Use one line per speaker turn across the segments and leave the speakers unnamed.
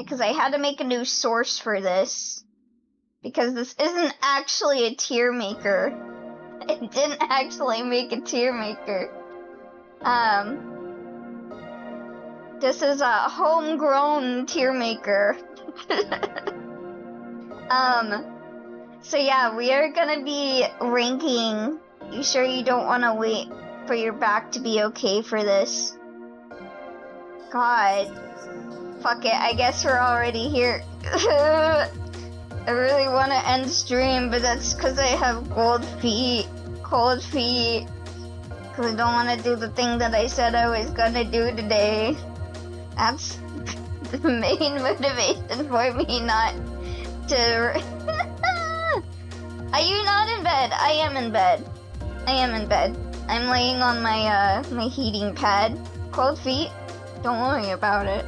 because I had to make a new source for this. Because this isn't actually a tier maker. It didn't actually make a tier maker. This is a homegrown tier maker. So yeah, we are gonna be ranking. You sure you don't want to wait for your back to be okay for this? God. Fuck it, I guess we're already here. I really want to end stream, but that's because I have cold feet. Because I don't want to do the thing that I said I was gonna do today. That's the main motivation for me not to... Are you not in bed? I am in bed. I'm laying on my my heating pad. Cold feet? Don't worry about it.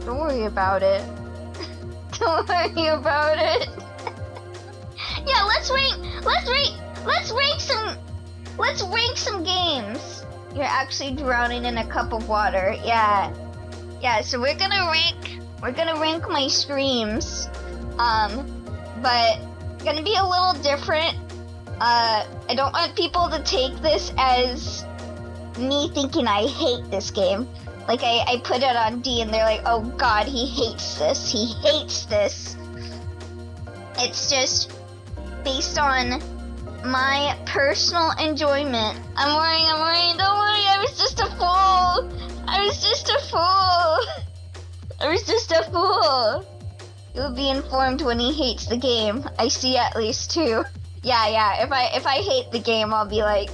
Don't worry about it. Don't worry about it. Yeah, let's rank some games. You're actually drowning in a cup of water. Yeah, so we're gonna rank my streams. But gonna be a little different. I don't want people to take this as me thinking I hate this game. Like, I put it on D and they're like, oh god, he hates this. It's just based on my personal enjoyment. I'm worrying, don't worry, I was just a fool. You'll be informed when he hates the game. I see at least two. Yeah, if I hate the game, I'll be like,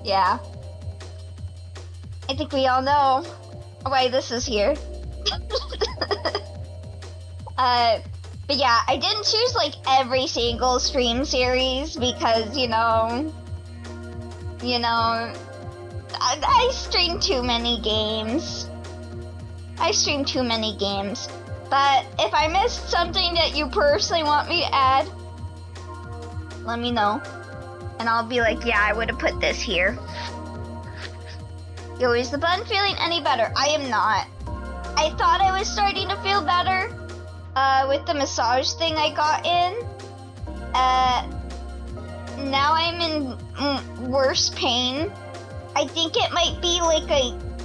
yeah. I think we all know why this is here. But yeah, I didn't choose like every single stream series because, you know, I stream too many games. But if I missed something that you personally want me to add, let me know. And I'll be like, yeah, I would have put this here. Yo, is the bun feeling any better? I am not. I thought I was starting to feel better with the massage thing I got in. Now I'm in worse pain. I think it might be like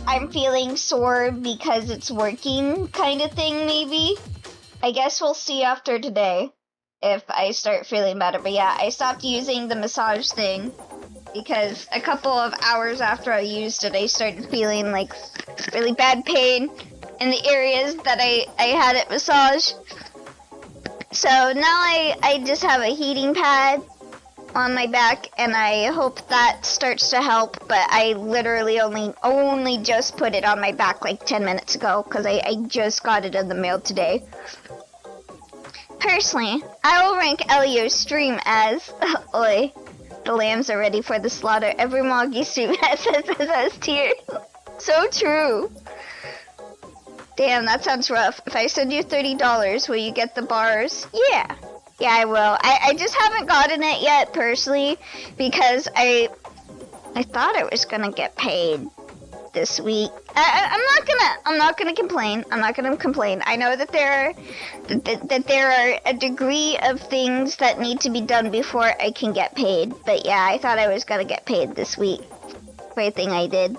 I'm feeling sore because it's working kind of thing, maybe. I guess we'll see after today if I start feeling better. But yeah, I stopped using the massage thing because a couple of hours after I used it, I started feeling like really bad pain in the areas that I had it massaged. So now I just have a heating pad on my back, and I hope that starts to help, but I literally only just put it on my back like 10 minutes ago, because I just got it in the mail today. Personally, I will rank Elio's stream as, oi, the lambs are ready for the slaughter. Every Moggy stream has tier. So true. Damn, that sounds rough. If I send you $30, will you get the bars? Yeah, I will. I just haven't gotten it yet, personally, because I thought I was gonna get paid this week. I'm not gonna complain. I know that there are a degree of things that need to be done before I can get paid. But yeah, I thought I was gonna get paid this week for a thing I did.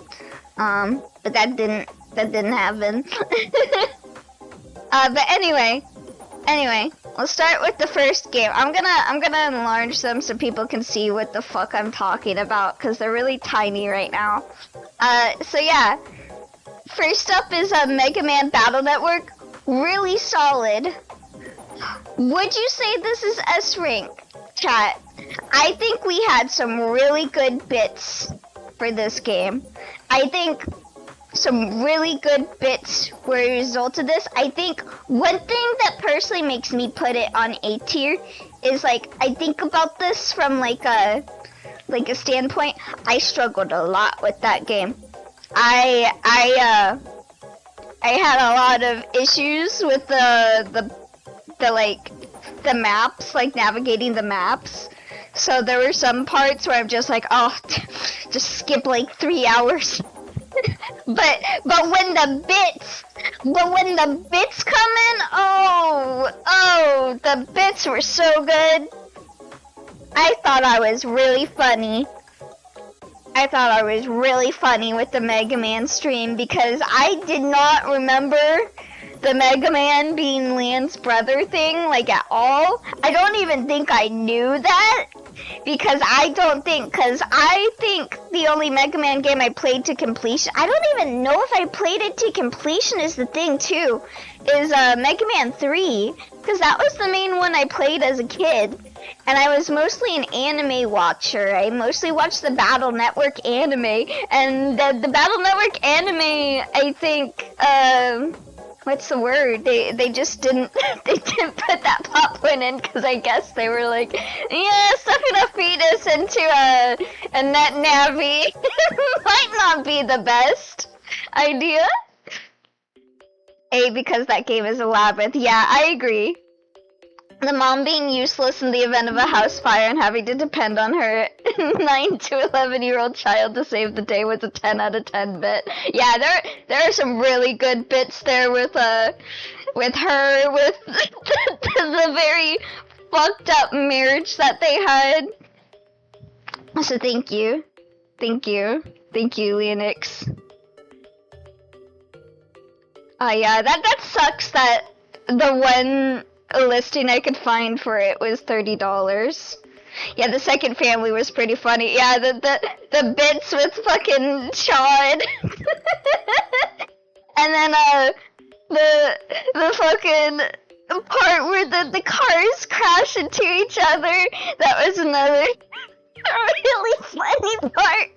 But that didn't happen. But anyway, let's start with the first game. I'm gonna enlarge them so people can see what the fuck I'm talking about, because they're really tiny right now. So yeah, first up is Mega Man Battle Network. Really solid. Would you say this is S rank, chat? I think we had some really good bits for this game. I think some really good bits were a result of this. I think one thing that personally makes me put it on A tier is, like, I think about this from like a standpoint. I struggled a lot with that game. I had a lot of issues with the maps, like navigating the maps. So there were some parts where I'm just like, oh, just skip like 3 hours. but when the bits come in, oh, the bits were so good. I thought I was really funny. I thought I was really funny with the Mega Man stream because I did not remember the Mega Man being Lan's brother thing, like, at all. I don't even think I knew that, because I think the only Mega Man game I played to completion, I don't even know if I played it to completion is the thing, too, is Mega Man 3, because that was the main one I played as a kid. And I was mostly an anime watcher. I mostly watched the Battle Network anime, and the Battle Network anime, I think, what's the word? They just didn't they didn't put that plot point in because I guess they were like, yeah, stuffing a fetus into a net navy might not be the best idea. Because that game is a labyrinth. Yeah, I agree. The mom being useless in the event of a house fire and having to depend on her 9 to 11-year-old child to save the day was a 10 out of 10 bit. Yeah, there are some really good bits there with her, with the very fucked up marriage that they had. So thank you, Leonix. Yeah, that sucks that the one listing I could find for it was $30. Yeah, the second family was pretty funny. Yeah, the bits with fucking Chad. And then the fucking part where the cars crash into each other. That was another really funny part.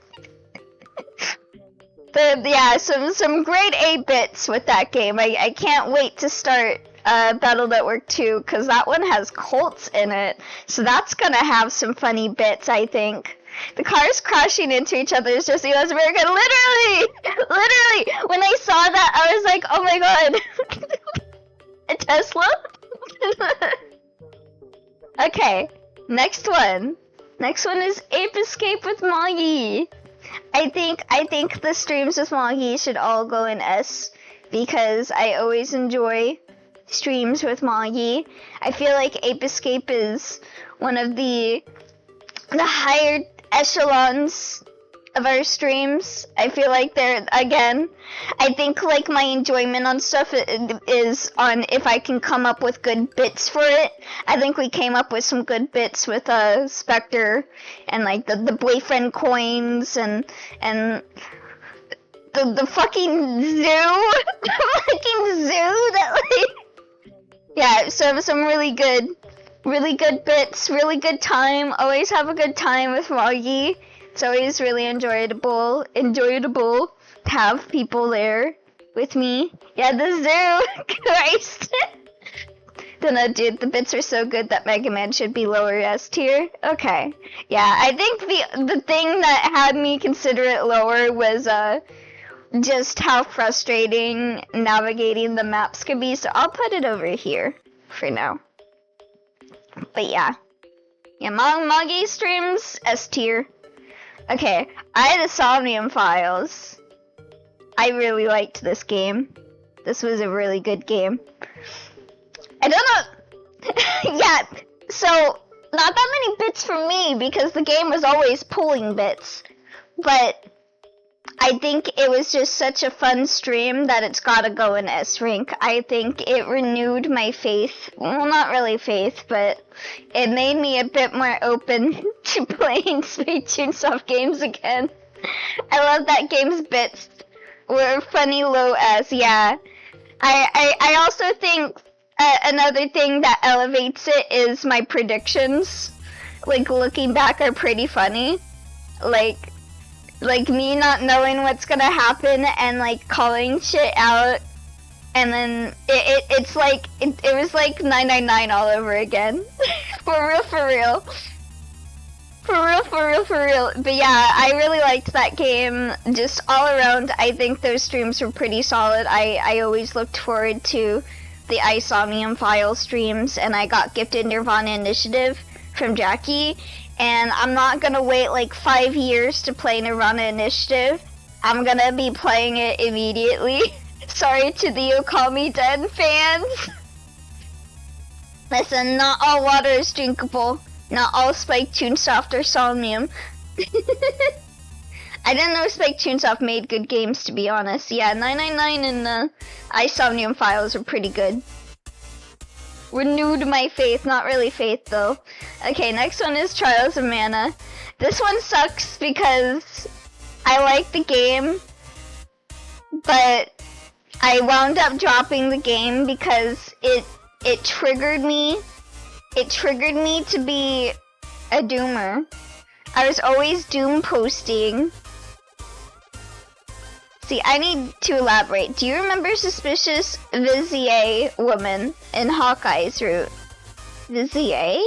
Yeah, some great 8 bits with that game. I can't wait to start Battle Network 2, because that one has Colts in it, so that's gonna have some funny bits, I think. The cars crashing into each other is just, it was very good. Literally, when I saw that, I was like, oh my god. A Tesla? Okay, next one. Next one is Ape Escape with Moggy. I think the streams with Moggy should all go in S, because I always enjoy streams with Moggy. I feel like Ape Escape is one of the higher echelons of our streams. I feel like they're, again, I think like my enjoyment on stuff is on if I can come up with good bits for it. I think we came up with some good bits with Spectre and like the boyfriend coins and the fucking zoo. The fucking zoo that like, yeah, so some really good bits, really good time. Always have a good time with Moggy. It's always really enjoyable to have people there with me. Yeah, the zoo, Christ. No, dude, the bits are so good that Mega Man should be lower S tier. Okay, yeah, I think the thing that had me consider it lower was just how frustrating navigating the maps could be, so I'll put it over here for now. But yeah, Moggy streams S tier. Okay, I had Somnium Files. I really liked this game. This was a really good game. I don't know. Yeah, so not that many bits for me because the game was always pulling bits, but I think it was just such a fun stream that it's gotta go in S rank. I think it renewed my faith. Well, not really faith, but it made me a bit more open to playing Spacetoonsoft games again. I love that game's bits were funny low S, yeah. I also think another thing that elevates it is my predictions. Like, looking back are pretty funny. Like me not knowing what's gonna happen and like calling shit out, and then it's like it was like 999 all over again. For real. But yeah, I really liked that game. Just all around, I think those streams were pretty solid. I always looked forward to the Isomnium File streams, and I got gifted Nirvana Initiative from Jackie. And I'm not gonna wait like 5 years to play Nirvana Initiative. I'm gonna be playing it immediately. Sorry to the Okami Den fans. Listen, not all water is drinkable. Not all Spike Chunsoft or Somnium. I didn't know Spike Chunsoft made good games, to be honest. Yeah, 999 and the Isomnium files are pretty good. Renewed my faith. Not really faith, though. Okay, next one is Trials of Mana. This one sucks because I like the game, but I wound up dropping the game because it triggered me. It triggered me to be a doomer. I was always doom posting. See, I need to elaborate. Do you remember Suspicious Vizier woman in Hawkeye's route? Vizier?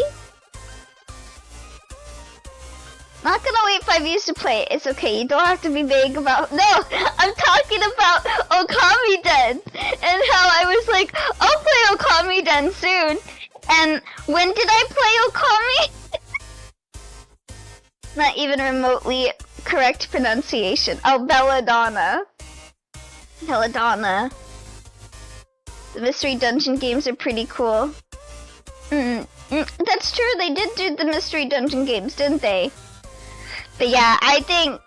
Not gonna wait 5 years to play it. It's okay, you don't have to be vague about— No! I'm talking about Okami Den! And how I was like, I'll play Okami Den soon! And when did I play Okami? Not even remotely correct pronunciation. Oh, Belladonna. Belladonna. The mystery dungeon games are pretty cool. That's true, they did do the mystery dungeon games, didn't they? But yeah, I think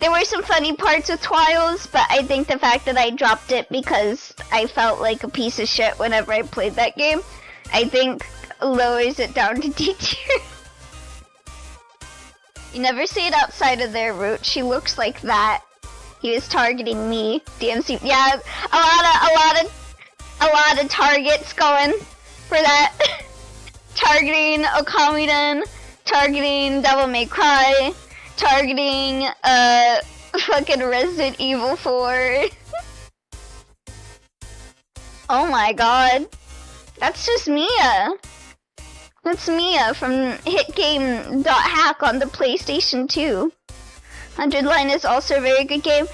there were some funny parts with Trials, but I think the fact that I dropped it because I felt like a piece of shit whenever I played that game, I think lowers it down to D tier. You never see it outside of their route. She looks like that. He was targeting me. DMC. Yeah, a lot of targets going for that. Targeting Okamiden, targeting Devil May Cry, targeting fucking Resident Evil 4. Oh my god. That's just Mia. That's Mia from HitGame.hack on the PlayStation 2. 100 Line is also a very good game.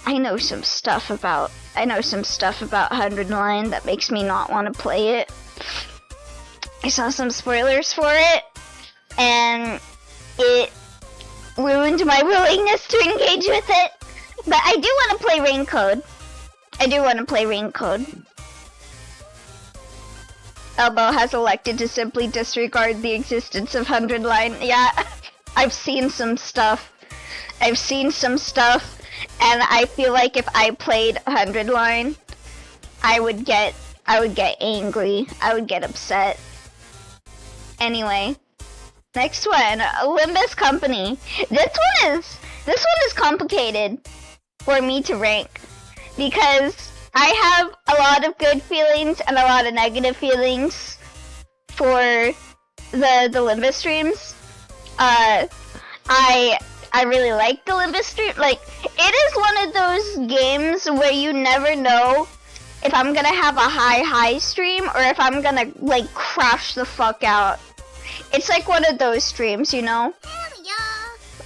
I know some stuff about 100 Line that makes me not want to play it. I saw some spoilers for it, and it ruined my willingness to engage with it. But I do want to play Rain Code. Elbow has elected to simply disregard the existence of 100 Line. Yeah, I've seen some stuff. And I feel like if I played 100 Line, I would get angry. I would get upset. Anyway, next one, Olympus Company. This one is complicated for me to rank because I have a lot of good feelings and a lot of negative feelings for the Olympus streams. I really like the Olympus stream. Like, it is one of those games where you never know if I'm gonna have a high stream or if I'm gonna like crash the fuck out. It's like one of those streams, you know?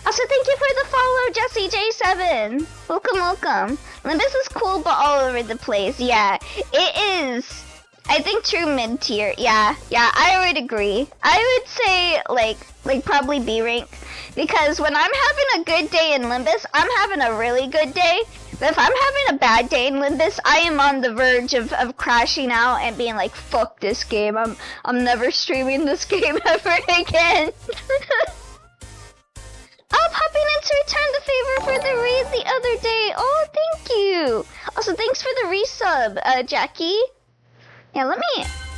Also, thank you for the follow, Jesse J7. Welcome. Olympus is cool, but all over the place. Yeah, it is. I think true mid tier. Yeah, I would agree. I would say like probably B rank, because when I'm having a good day in Limbus, I'm having a really good day. But if I'm having a bad day in Limbus, I am on the verge of crashing out and being like, fuck this game. I'm never streaming this game ever again. Oh, popping in to return the favor for the raid the other day. Oh, thank you. Also, thanks for the resub, Jackie. Yeah,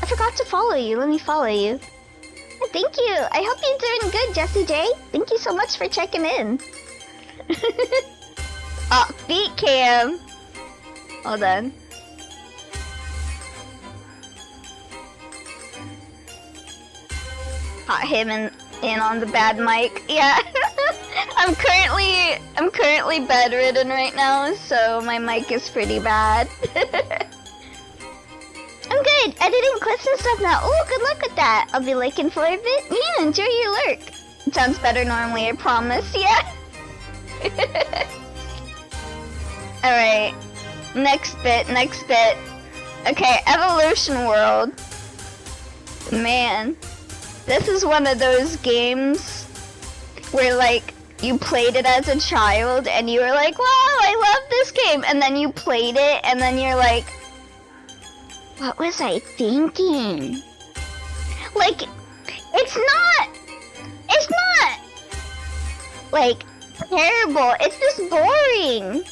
I forgot to follow you. Let me follow you. Thank you. I hope you're doing good, Jessie J. Thank you so much for checking in. Oh, feet cam. Hold on. Caught him in on the bad mic. Yeah. I'm currently bedridden right now, so my mic is pretty bad. I'm good. Editing clips and stuff now. Oh, good luck with that. I'll be looking for a bit. Yeah, enjoy your lurk. It sounds better normally, I promise. Yeah. Alright. Next bit. Okay, Evolution World. Man. This is one of those games where, like, you played it as a child and you were like, wow, I love this game, and then you played it and then you're like, what was I thinking? Like, it's not like terrible, it's just boring.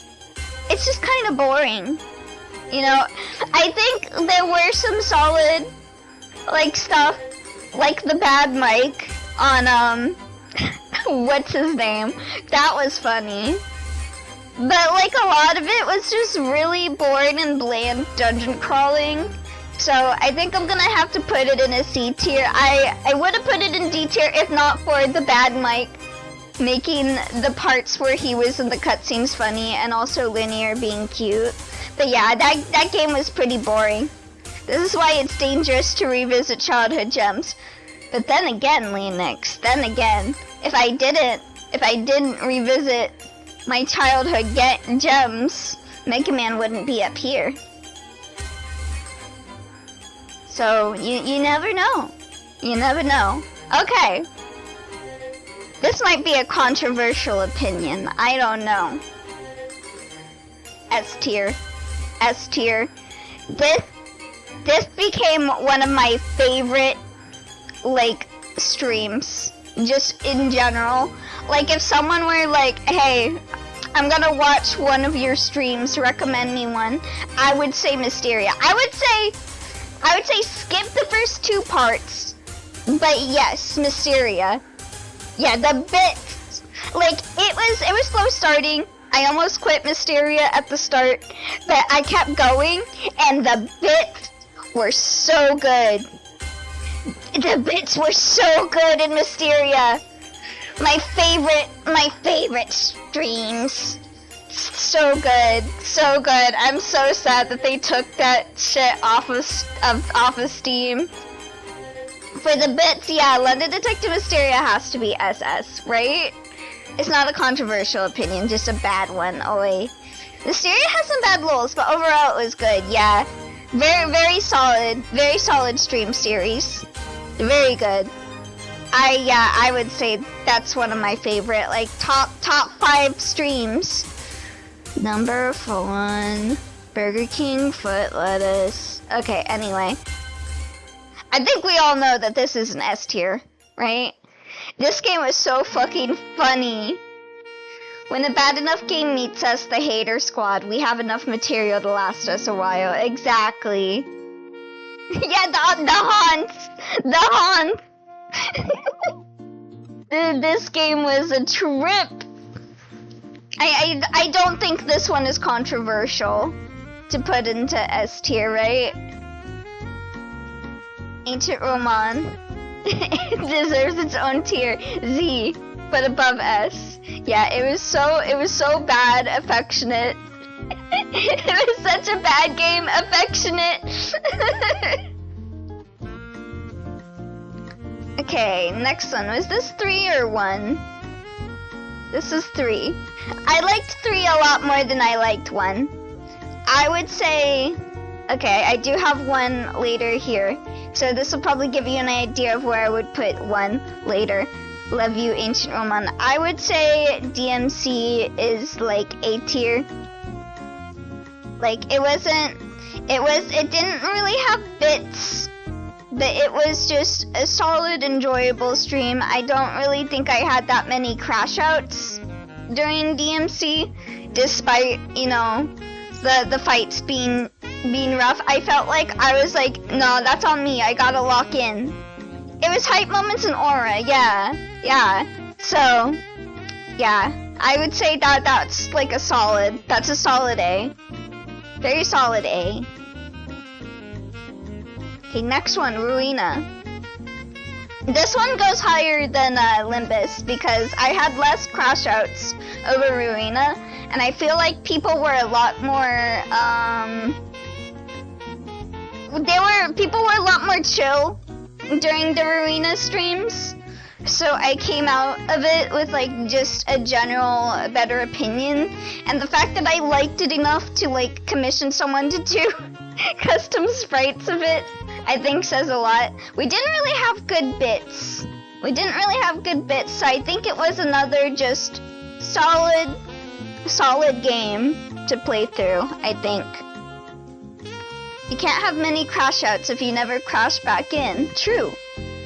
It's just kind of boring. You know, I think there were some solid, like, stuff, like the bad mic on, what's his name? That was funny. But, like, a lot of it was just really boring and bland dungeon crawling. So, I think I'm gonna have to put it in a C tier. I would have put it in D tier if not for the bad mic making the parts where he was in the cutscenes funny and also Linear being cute. But yeah, that game was pretty boring. This is why it's dangerous to revisit childhood gems. But then again, Linux, then again, if I didn't revisit my childhood gems, Mega Man wouldn't be up here. So, you never know. You never know. Okay. This might be a controversial opinion. I don't know. S tier. S tier. This became one of my favorite, like, streams. Just in general. Like, if someone were like, hey, I'm gonna watch one of your streams, recommend me one, I would say Mysteria. I would say skip the first 2 parts, but yes, Mysteria. Yeah, the bits, like, it was slow starting. I almost quit Mysteria at the start, but I kept going, and the bits were so good. The bits were so good in Mysteria. My favorite streams. So good, so good. I'm so sad that they took that shit off of Steam. For the bits, yeah, London Detective Mysteria has to be SS, right? It's not a controversial opinion, just a bad one. Oh wait, Mysteria has some bad lulls, but overall it was good. Yeah, very solid stream series. Very good. I would say that's one of my favorite, like, top 5 streams. Number 1, Burger King foot lettuce. Okay, anyway. I think we all know that this is an S tier, right? This game was so fucking funny. When a bad enough game meets us, the hater squad, we have enough material to last us a while. Exactly. Yeah, the haunts! The haunts! This game was a trip. I don't think this one is controversial to put into S tier, right? Ancient Roman. It deserves its own tier, Z, but above S. Yeah, it was so bad, affectionate. It was such a bad game, affectionate. Okay, next one. Was this 3 or 1? This is 3. I liked 3 a lot more than I liked 1. I would say... Okay, I do have 1 later here. So this will probably give you an idea of where I would put 1 later. Love you, Ancient Roman. I would say DMC is like A tier. Like, it didn't really have bits, but it was just a solid, enjoyable stream. I don't really think I had that many crash outs during DMC, despite, you know, the fights being rough. I felt like I was like, no, that's on me, I gotta lock in. It was hype moments and aura, yeah. So, yeah, I would say that's like a solid A. Very solid A. Okay, next one, Ruina. This one goes higher than Limbus because I had less crash outs over Ruina, and I feel like people were a lot more, people were a lot more chill during the Ruina streams. So I came out of it with like just a general better opinion, and the fact that I liked it enough to like commission someone to do custom sprites of it, I think says a lot. We didn't really have good bits We didn't really have good bits, so I think it was another just solid game to play through, I think. You can't have many crash outs if you never crash back in. True.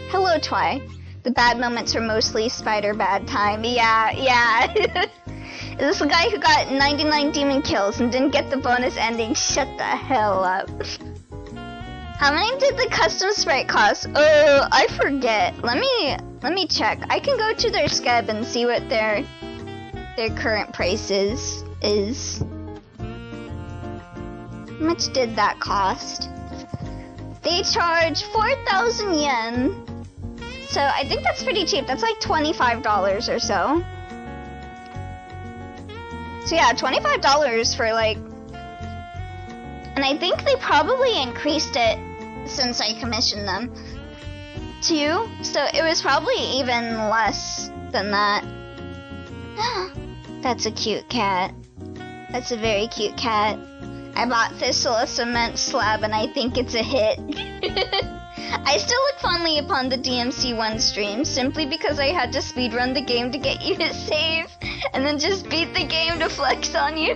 Hello, Twy. The bad moments are mostly spider bad time. Yeah. Is this the guy who got 99 demon kills and didn't get the bonus ending? Shut the hell up. How many did the custom sprite cost? Oh, I forget. Let me check. I can go to their scab and see what their current price is. How much did that cost? They charge 4,000 yen. So I think that's pretty cheap. That's like $25 or so. So yeah, $25 for like... And I think they probably increased it since I commissioned them too. So it was probably even less than that. That's a cute cat. That's a very cute cat. I bought Thistle a cement slab and I think it's a hit. I still look fondly upon the DMC1 stream simply because I had to speedrun the game to get you to save and then just beat the game to flex on you.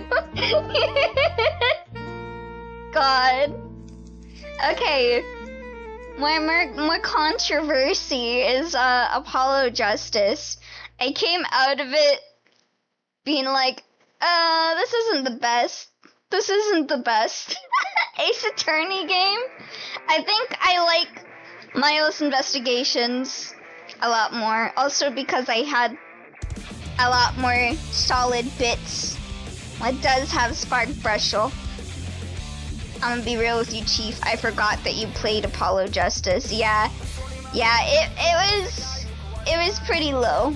God. Okay. More controversy is Apollo Justice. I came out of it being like, this isn't the best. This isn't the best Ace Attorney game. I think I like Miles Investigations a lot more. Also because I had a lot more solid bits. It does have Spark Brushel. I'm gonna be real with you, Chief. I forgot that you played Apollo Justice. Yeah, it was pretty low.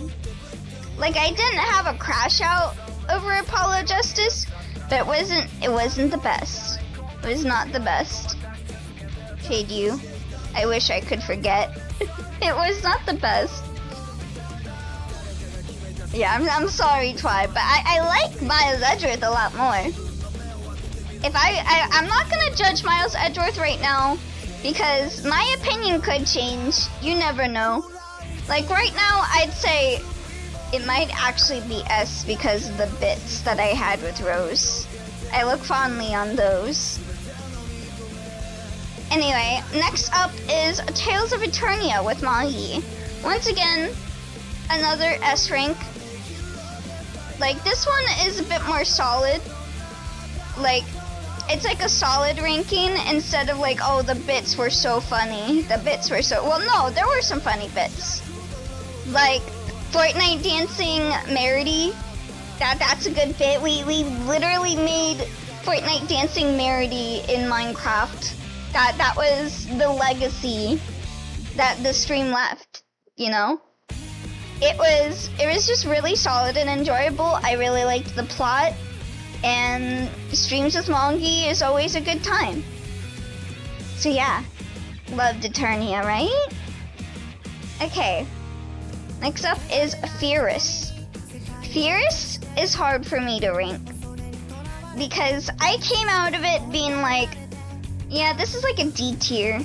Like I didn't have a crash out over Apollo Justice, but it wasn't the best. It was not the best. Shade you. I wish I could forget. It was not the best. Yeah, I'm sorry, Twy, but I like Miles Edgeworth a lot more. If I'm not gonna judge Miles Edgeworth right now because my opinion could change. You never know. Like right now, I'd say it might actually be S because of the bits that I had with Rose. I look fondly on those. Anyway, next up is Tales of Eternia with Magi. Once again, another S rank. Like this one is a bit more solid. Like it's like a solid ranking instead of like, oh, the bits were so funny. The bits were so, well, no, there were some funny bits. Like Fortnite dancing Merity. That's a good bit. We literally made Fortnite dancing Merity in Minecraft. That was the legacy that the stream left, you know? It was just really solid and enjoyable. I really liked the plot, and streams with Mongi is always a good time. So yeah, loved Eternia, right? Okay, next up is Fierce. Fierce is hard for me to rank because I came out of it being like, yeah, this is like a D tier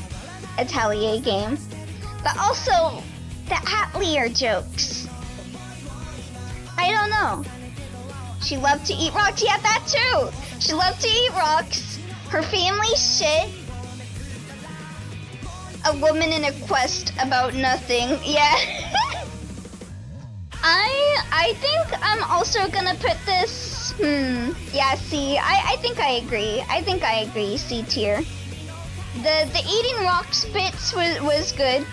Atelier game, but also the Atelier jokes. I don't know. She loved to eat rocks. Yeah, that too. She loved to eat rocks. Her family's shit. A woman in a quest about nothing. Yeah. I think I'm also gonna put this. Yeah. See, I think I agree. C tier. The eating rocks bits was good.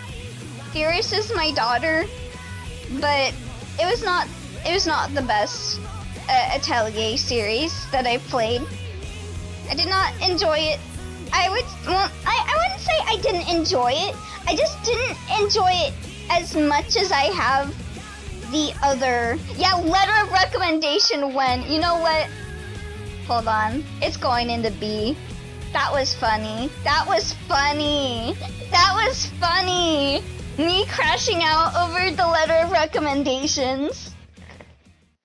Furious is my daughter, but it was not the best Atelier series that I played. I did not enjoy it. I wouldn't say I didn't enjoy it. I just didn't enjoy it as much as I have the other. Yeah, letter of recommendation when, you know what? Hold on. It's going into B. That was funny. That was funny. That was funny. Me crashing out over the letter of recommendations.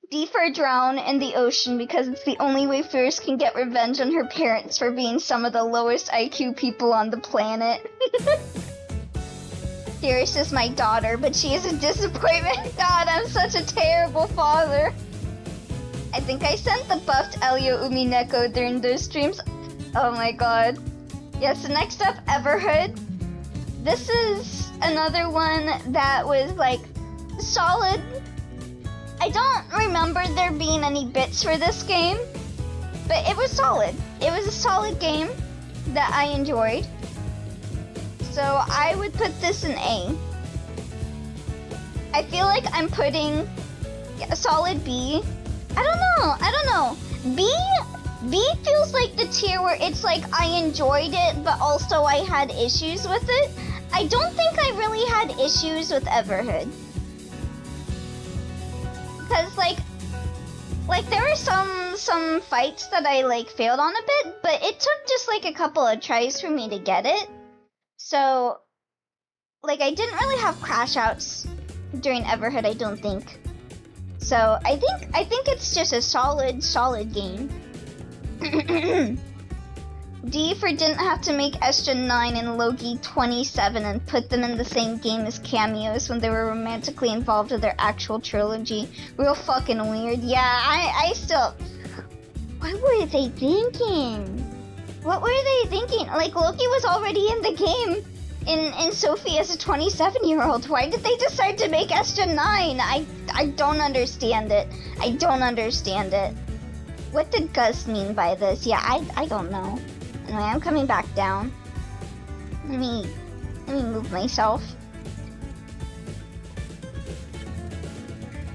D for drown in the ocean because it's the only way Fierce can get revenge on her parents for being some of the lowest IQ people on the planet. Dearest is my daughter, but she is a disappointment. God, I'm such a terrible father. I think I sent the buffed Elio Umineko during those streams. Oh my god. Yes, so next up, Everhood. This is another one that was like solid. I don't remember there being any bits for this game, but it was solid. It was a solid game that I enjoyed. So I would put this in A. I feel like I'm putting a solid B. I don't know. B feels like the tier where it's like I enjoyed it, but also I had issues with it. I don't think I really had issues with Everhood. Cause like there were some fights that I like failed on a bit, but it took just like a couple of tries for me to get it. So like I didn't really have crash outs during Everhood, I don't think. So I think it's just a solid game. D for didn't have to make Estra 9 and Loki 27 and put them in the same game as cameos when they were romantically involved with their actual trilogy. Real fucking weird. Yeah, I still... What were they thinking? What were they thinking? Like, Loki was already in the game in Sophie as a 27-year-old. Why did they decide to make Estra 9? I don't understand it. I don't understand it. What did Gus mean by this? Yeah, I don't know. Anyway, I'm coming back down. Let me move myself.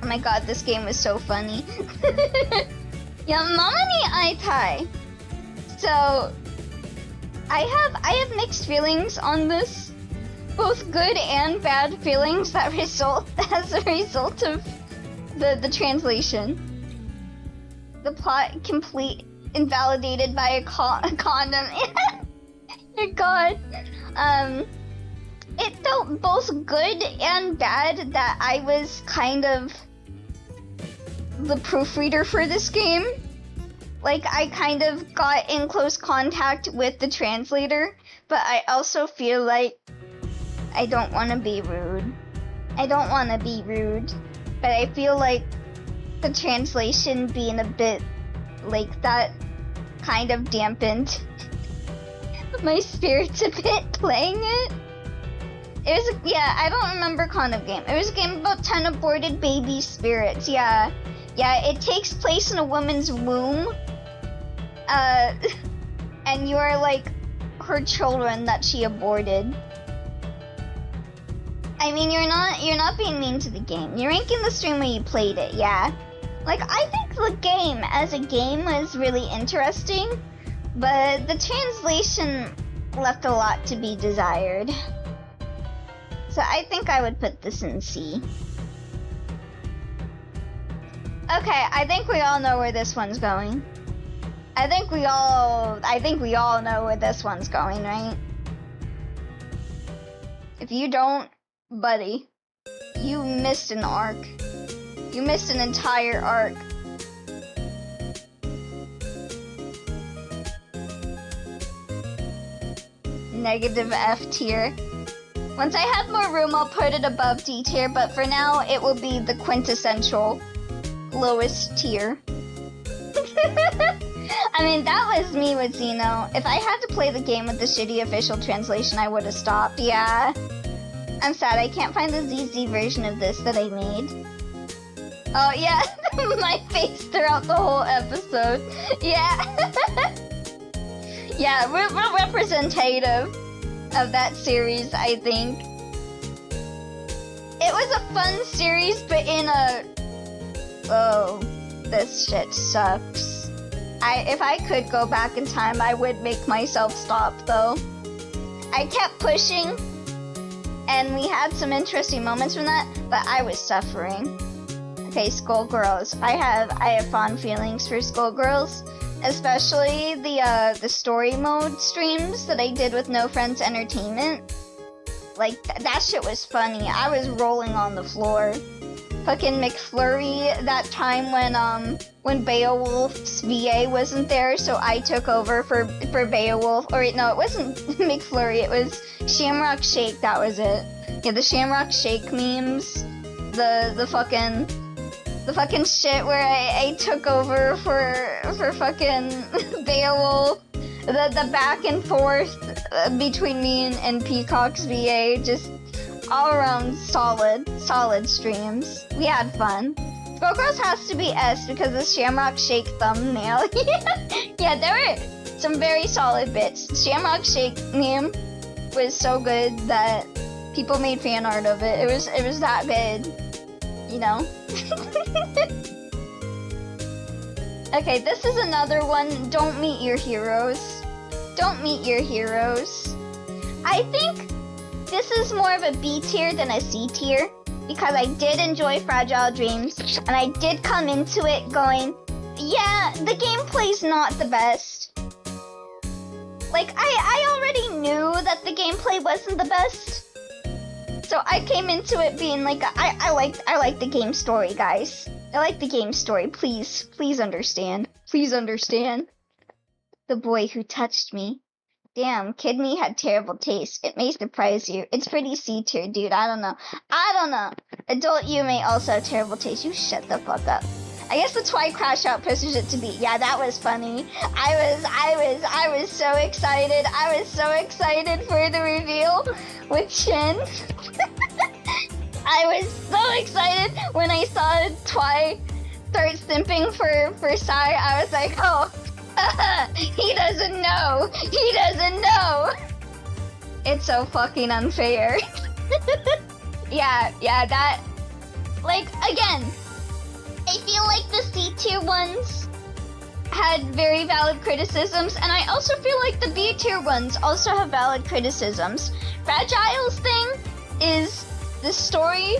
Oh my god, this game was so funny. Yeah, Mama ni Aitai. So I have mixed feelings on this. Both good and bad feelings that result as a result of the translation. The plot complete invalidated by a condom. Oh god. It felt both good and bad that I was kind of the proofreader for this game. Like, I kind of got in close contact with the translator, but I also feel like I don't want to be rude. But I feel like the translation being a bit like that kind of dampened my spirits a bit playing it. It was, yeah, I don't remember Condom Game. It was a game about 10 aborted baby spirits, yeah. Yeah, it takes place in a woman's womb. And you are like her children that she aborted. I mean, you're not being mean to the game. You're ranking the stream where you played it, yeah. Like, I think the game as a game was really interesting, but the translation left a lot to be desired. So I think I would put this in C. Okay, I think we all know where this one's going. I think we all know where this one's going, right? If you don't, buddy, you missed an arc. You missed an entire arc. Negative F tier. Once I have more room, I'll put it above D tier, but for now, it will be the quintessential lowest tier. I mean, that was me with Xeno. If I had to play the game with the shitty official translation, I would have stopped, yeah. I'm sad I can't find the ZZ version of this that I made. Oh, yeah, my face throughout the whole episode. Yeah. Yeah, we're representative of that series, I think. It was a fun series, but in a... Oh, this shit sucks. If I could go back in time, I would make myself stop, though. I kept pushing, and we had some interesting moments from that, but I was suffering. Okay, Skullgirls. I have fond feelings for Skullgirls, especially the story mode streams that I did with No Friends Entertainment. Like, that shit was funny. I was rolling on the floor. Fucking McFlurry, that time when Beowulf's VA wasn't there, so I took over for Beowulf. Or no, it wasn't McFlurry, it was Shamrock Shake, that was it. Yeah, the Shamrock Shake memes, the fucking shit where I took over for fucking Beowulf, the back and forth between me and Peacock's VA, just all around solid streams. We had fun. Spokros has to be S because the Shamrock Shake thumbnail. Yeah, there were some very solid bits. Shamrock Shake meme was so good that people made fan art of it. It was that good, you know? Okay, this is another one. Don't meet your heroes. Don't meet your heroes. I think this is more of a B tier than a C tier because I did enjoy Fragile Dreams and I did come into it going, yeah, the gameplay's not the best. Like, I already knew that the gameplay wasn't the best. So I came into it being like, I like the game story, guys. I like the game story. Please understand. Please understand. The boy who touched me. Damn, Kid Me had terrible taste. It may surprise you. It's pretty C tier, dude. I don't know. Adult you may also have terrible taste. You shut the fuck up. I guess that's why Crash Out pushes it to B. Yeah, that was funny. I was so excited. I was so excited for the reveal with Shin. I was so excited when I saw Twi start simping for Sai. I was like, oh, he doesn't know. He doesn't know. It's so fucking unfair. Yeah, that, like, again, I feel like the C tier ones had very valid criticisms, and I also feel like the B tier ones also have valid criticisms. Fragile's thing is the story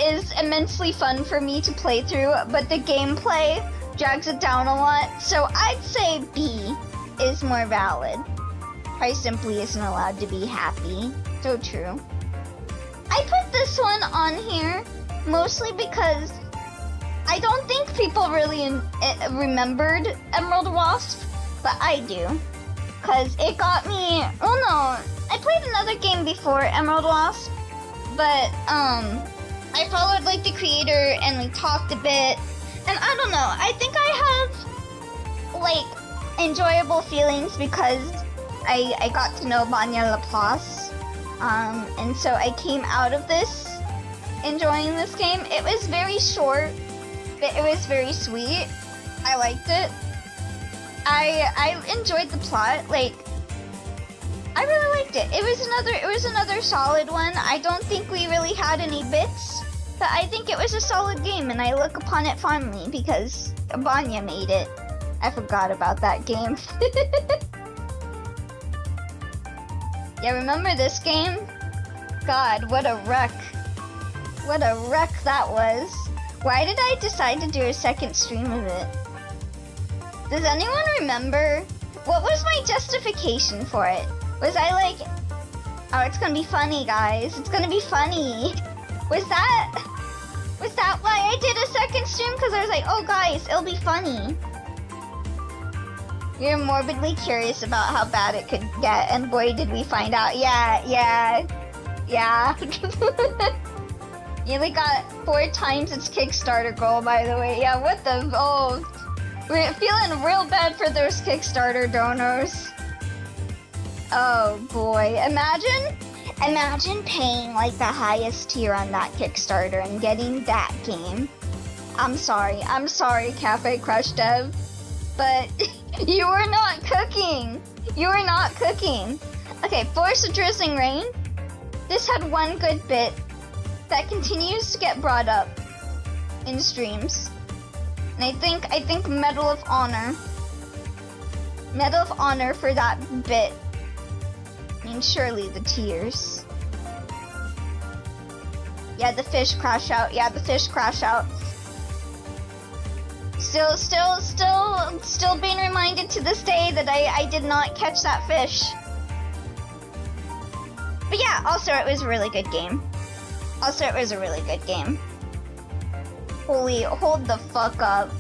is immensely fun for me to play through, but the gameplay drags it down a lot, so I'd say B is more valid. I simply isn't allowed to be happy. So true. I put this one on here mostly because I don't think people really remembered Emerald Wasp, but I do. Cause it got me, well no, I played another game before Emerald Wasp, but I followed like the creator and we talked a bit, and I don't know, I think I have like enjoyable feelings because I got to know Banya Laplace, and so I came out of this enjoying this game. It was very short, but it was very sweet. I liked it. I enjoyed the plot. Like, I really liked it. It was another solid one. I don't think we really had any bits, but I think it was a solid game, and I look upon it fondly because Banya made it. I forgot about that game. Yeah, remember this game? God, what a wreck. What a wreck that was. Why did I decide to do a second stream of it? Does anyone remember? What was my justification for it? Was I like, oh, it's gonna be funny, guys. It's gonna be funny. Was that why I did a second stream? Because I was like, oh guys, it'll be funny. You're morbidly curious about how bad it could get, and boy did we find out. Yeah. You only got 4 times its Kickstarter goal, by the way. Yeah, what the, oh. We're feeling real bad for those Kickstarter donors. Oh boy, imagine paying like the highest tier on that Kickstarter and getting that game. I'm sorry, Cafe Crush Dev, but you were not cooking. You were not cooking. Okay, Force of Drizzling Rain. This had one good bit that continues to get brought up in streams. And I think Medal of Honor for that bit. I mean, surely the tears. Yeah, the fish crash out. Yeah, the fish crash out. Still being reminded to this day that I did not catch that fish. But yeah, also it was a really good game. Holy, hold the fuck up.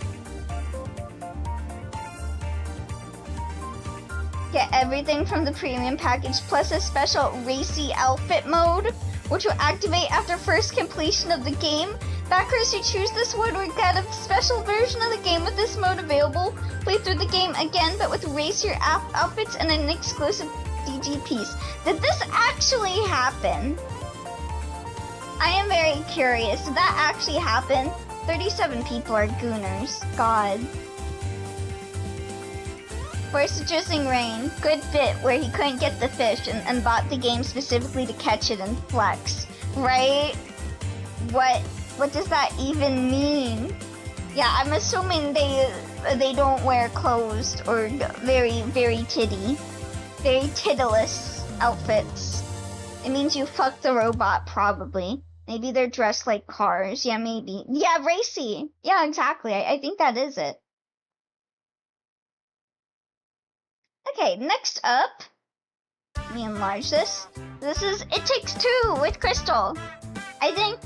Get everything from the premium package plus a special racy outfit mode. which will activate after first completion of the game. Backers who choose this mode will get a special version of the game with this mode available. Play through the game again, but with racier outfits and an exclusive DG piece. Did this actually happen? I am very curious. Did that actually happen? 37 people are gooners. God. First Drizzling Rain. Good bit where he couldn't get the fish and bought the game specifically to catch it and flex. Right? What does that even mean? Yeah, I'm assuming they don't wear clothes or very titilless outfits. It means you fuck the robot, probably. Maybe they're dressed like cars. Yeah, maybe. Yeah, racy. Yeah, exactly. I think that is it. Okay, next up. Let me enlarge this. This is It Takes Two with Crystal. I think,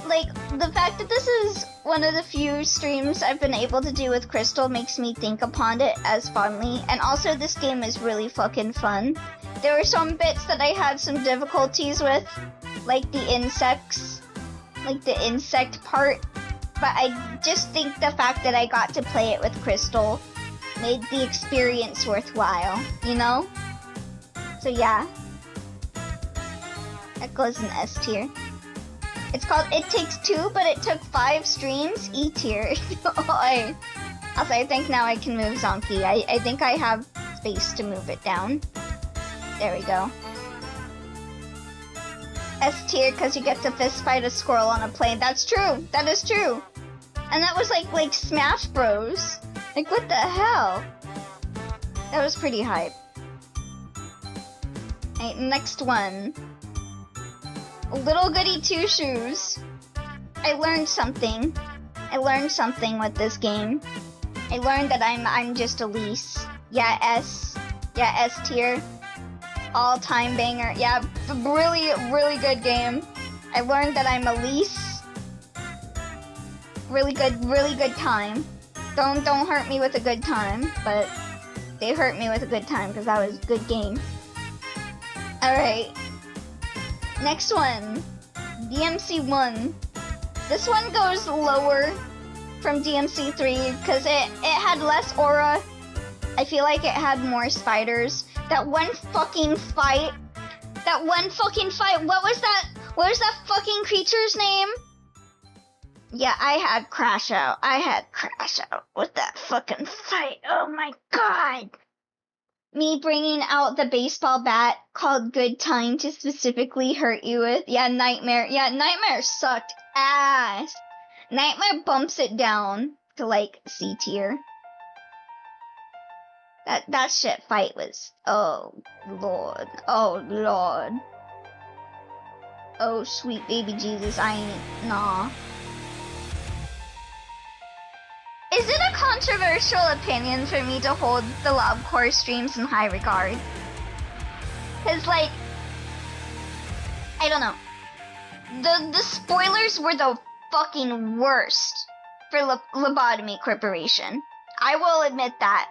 like, the fact that this is one of the few streams I've been able to do with Crystal makes me think upon it as fondly. And also, this game is really fucking fun. There were some bits that I had some difficulties with, like the insects, like the insect part. But I just think the fact that I got to play it with Crystal made the experience worthwhile, you know? So yeah. That goes in S tier. It's called It Takes Two, but it took 5 streams, E tier. Also, I think now I can move Zonky. I think I have space to move it down. There we go. S tier, because you get to fist fight a squirrel on a plane. That's true. That is true. And that was like Smash Bros. Like, what the hell? That was pretty hype. Alright, next one. Little Goody Two Shoes. I learned something. I learned something with this game. I learned that I'm just Elise. Yeah, S. Yeah, S tier. All-time banger. Yeah, really good game. I learned that I'm Elise. Really good time. Don't hurt me with a good time, but they hurt me with a good time because that was a good game. Alright. Next one. DMC 1. This one goes lower from DMC 3 because it had less aura. I feel like it had more spiders. That one fucking fight. What was that fucking creature's name? Yeah, I had Crash Out with that fucking fight. Oh my god. Me bringing out the baseball bat called Good Time to specifically hurt you with. Yeah, Nightmare. Yeah, Nightmare sucked ass. Nightmare bumps it down to like C tier. That shit fight was, oh lord. Oh sweet baby Jesus, nah. Is it a controversial opinion for me to hold the Lobcore streams in high regard? Cause like, I don't know. The spoilers were the fucking worst for Lobotomy Corporation. I will admit that.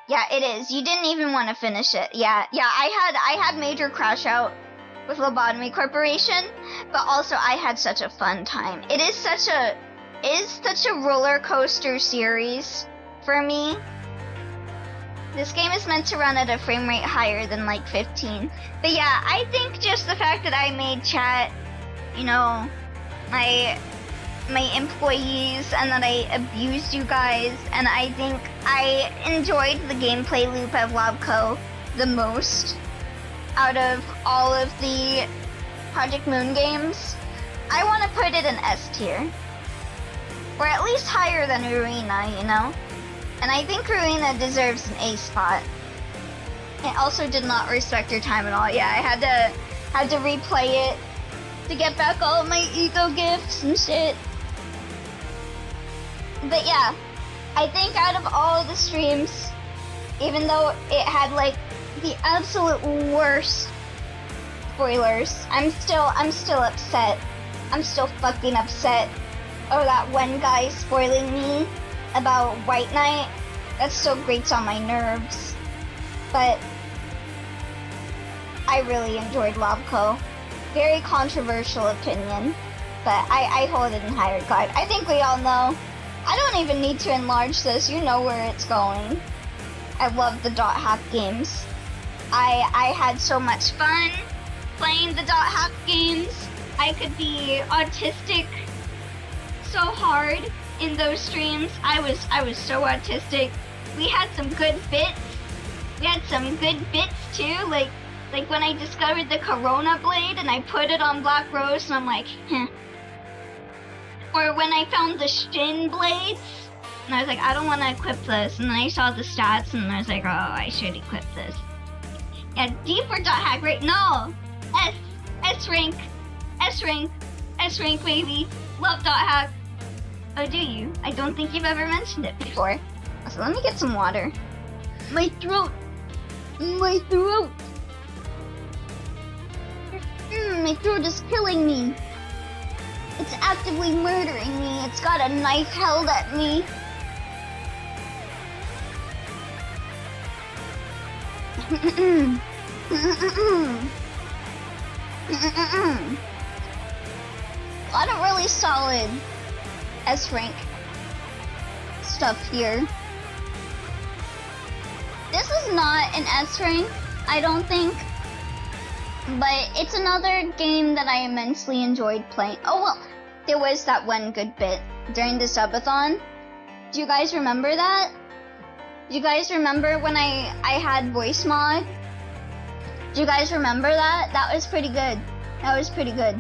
Yeah, it is. You didn't even want to finish it. Yeah, I had major crash out with Lobotomy Corporation, but also I had such a fun time. It is such a roller coaster series for me. This game is meant to run at a frame rate higher than like 15. But yeah, I think just the fact that I made chat, you know, my employees, and that I abused you guys, and I think I enjoyed the gameplay loop of Lobco the most out of all of the Project Moon games. I want to put it in S tier. Or at least higher than Ruina, you know? And I think Ruina deserves an A spot. It also did not respect your time at all. Yeah, I had to replay it to get back all of my ego gifts and shit. But yeah, I think out of all of the streams, even though it had like the absolute worst spoilers, I'm still upset. I'm still fucking upset. Oh, that one guy spoiling me about White Knight, that still grates on my nerves. But I really enjoyed Lobco. Very controversial opinion, but I hold it in high regard. I think we all know. I don't even need to enlarge this. You know where it's going. I love the dot hack games. I had so much fun playing the dot hack games. I could be autistic so hard in those streams. I was so autistic. We had some good bits. We had some good bits too, like when I discovered the Corona blade and I put it on Black Rose and I'm like, heh. Or when I found the Shin blades and I was like, I don't want to equip this, and then I saw the stats and I was like, oh, I should equip this. Yeah, D for dot hack, right? No! S rank, baby. Love dot hack. Oh, do you? I don't think you've ever mentioned it before. So let me get some water. My throat. My throat is killing me. It's actively murdering me. It's got a knife held at me. A lot of really solid S rank stuff here. This is not an S rank, I don't think. But it's another game that I immensely enjoyed playing. Oh well, there was that one good bit during the subathon. Do you guys remember that? Do you guys remember when I had voice mod? Do you guys remember that? That was pretty good. That was pretty good.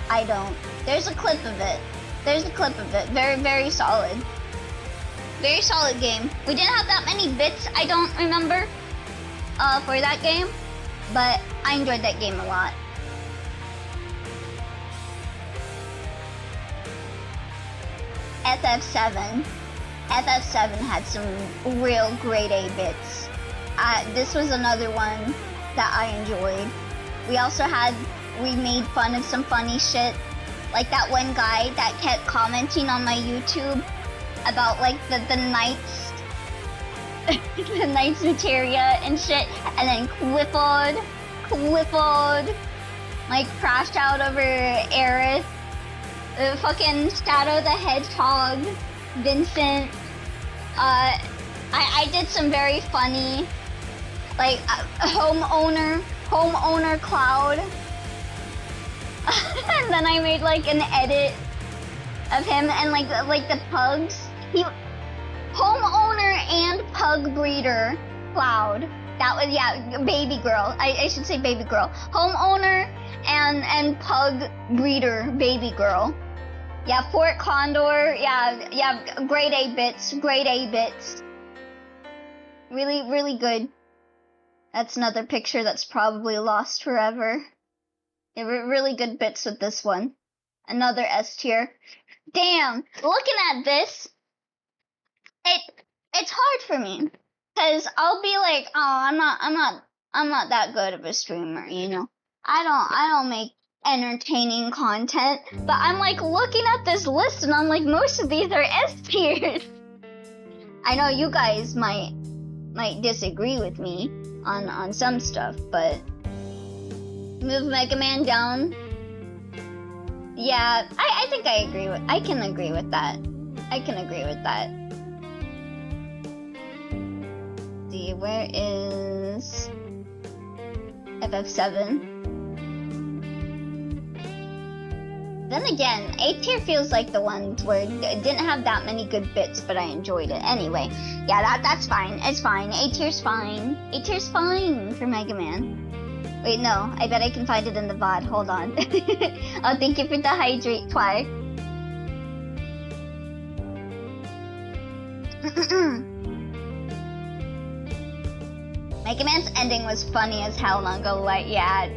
I don't. There's a clip of it. There's a clip of it. Very, very solid. Very solid game. We didn't have that many bits, I don't remember, for that game, but I enjoyed that game a lot. FF7. FF7 had some real grade A bits. This was another one that I enjoyed. We made fun of some funny shit. Like that one guy that kept commenting on my YouTube about like the knights, the knights materia and shit, and then Clifford, like crashed out over Aerith. Fucking Shadow the Hedgehog, Vincent. I did some very funny, like homeowner Cloud. And then I made like an edit of him and like the pugs. Homeowner and pug breeder Cloud. That was, yeah, baby girl. I should say baby girl. Homeowner and pug breeder baby girl. Yeah, Fort Condor. Yeah, grade A bits. Really, really good. That's another picture that's probably lost forever. Yeah, really good bits with this one. Another S tier. Damn, looking at this, it's hard for me, cause I'll be like, oh, I'm not that good of a streamer, you know. I don't make entertaining content, but I'm like looking at this list and I'm like, most of these are S tiers. I know you guys might disagree with me on some stuff, but move Mega Man down. Yeah, I think I can agree with that. See, where is FF7? Then again, A tier feels like the ones where it didn't have that many good bits, but I enjoyed it. Anyway, yeah, that's fine. It's fine. A tier's fine. A tier's fine for Mega Man. Wait, no. I bet I can find it in the VOD. Hold on. Oh, thank you for the hydrate, Twi. Mega Man's ending was funny as hell, not gonna lie. Yeah,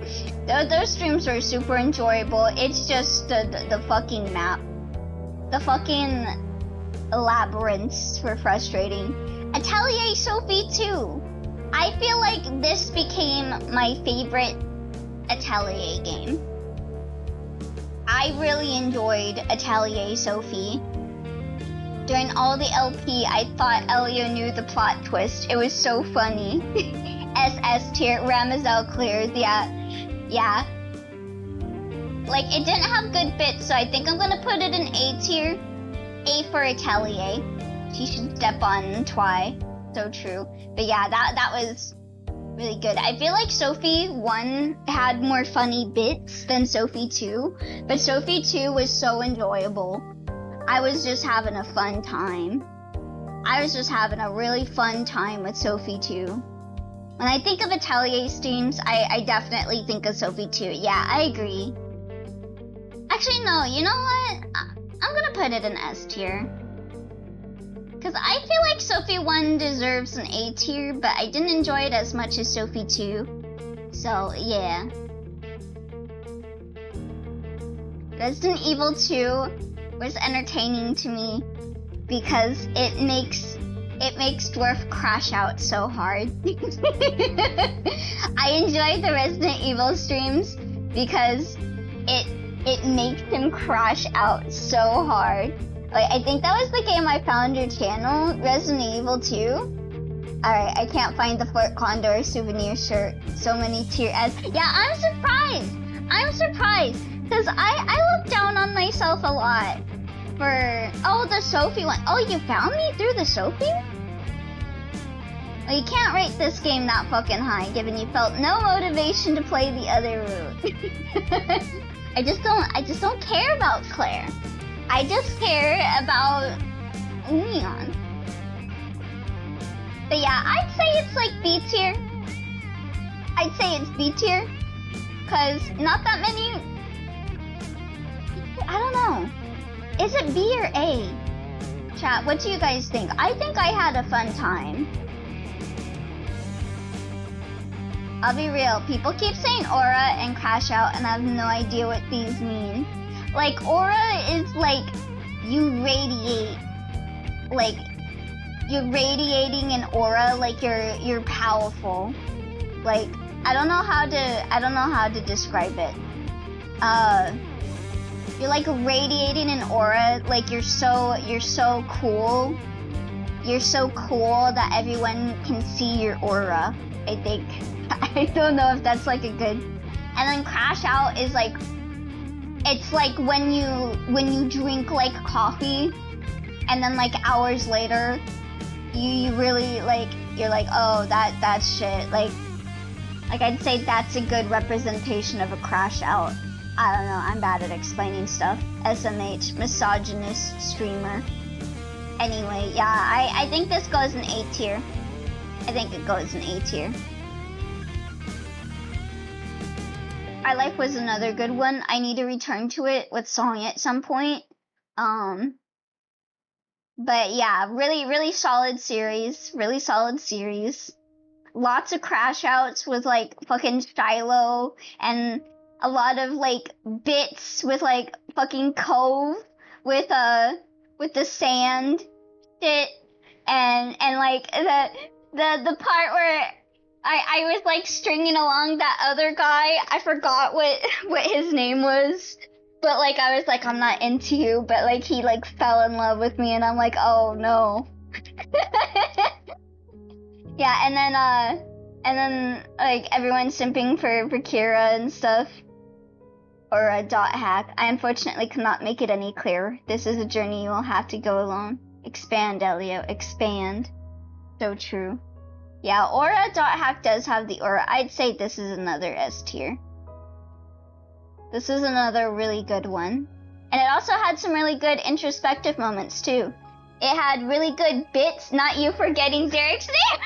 those streams were super enjoyable. It's just the fucking map. The fucking labyrinths were frustrating. Atelier Sophie too. I feel like this became my favorite Atelier game. I really enjoyed Atelier Sophie. During all the LP, I thought Elio knew the plot twist. It was so funny.
SS tier. Ramazel clears. Yeah. Yeah. Like, it didn't have good bits, so I think I'm gonna put it in A tier. A for Atelier. She should step on Twy. So true. But yeah, that was really good. I feel like Sophie 1 had more funny bits than Sophie 2, but Sophie 2 was so enjoyable. I was just having a fun time. I was just having a really fun time with Sophie 2. When I think of Atelier streams, I definitely think of Sophie 2. Yeah, I agree. Actually, no, you know what? I'm gonna put it in S tier. Because I feel like Sophie 1 deserves an A tier, but I didn't enjoy it as much as Sophie 2. So, yeah. Resident Evil 2 was entertaining to me because it makes Dwarf crash out so hard. I enjoy the Resident Evil streams because it makes him crash out so hard. Like, I think that was the game I found your channel, Resident Evil 2. Alright, I can't find the Fort Condor souvenir shirt. So many tier S. Yeah, I'm surprised. I'm surprised. Because I look down on myself a lot for, oh, the Sophie one. Oh, you found me through the Sophie? Well, you can't rate this game that fucking high, given you felt no motivation to play the other route. I just don't care about Claire. I just care about Leon. But yeah, I'd say it's like B tier. I'd say it's B tier. Cause not that many, I don't know. Is it B or A? Chat, what do you guys think? I think I had a fun time. I'll be real, people keep saying aura and crash out and I have no idea what these mean. Like, aura is like, you radiate, like, you're radiating an aura, like you're powerful. Like, I don't know how to describe it. You're like radiating an aura, like you're so cool. You're so cool that everyone can see your aura, I think. I don't know if that's like a good. And then crash out is like, it's like when you drink like coffee and then like hours later you really like, you're like, oh, that's shit. Like I'd say that's a good representation of a crash out. I don't know, I'm bad at explaining stuff. SMH, misogynist streamer. Anyway, yeah, I think this goes in A tier. I think it goes in A tier. Our Life was another good one. I need to return to it with Song at some point. But yeah, really solid series. Really solid series. Lots of crash outs with like fucking Shiloh and a lot of like bits with like fucking Cove with the sand shit and like the part where I was like stringing along that other guy. I forgot what his name was. But like I was like, I'm not into you, but like he like fell in love with me and I'm like, oh no. Yeah, and then like everyone simping for Kira and stuff. Or a dot hack. I unfortunately cannot make it any clearer. This is a journey you will have to go alone. Expand, Elio, expand. So true. Yeah, Aura dot hack does have the aura. I'd say this is another S tier. This is another really good one. And it also had some really good introspective moments too. It had really good bits, not you forgetting Derek's name.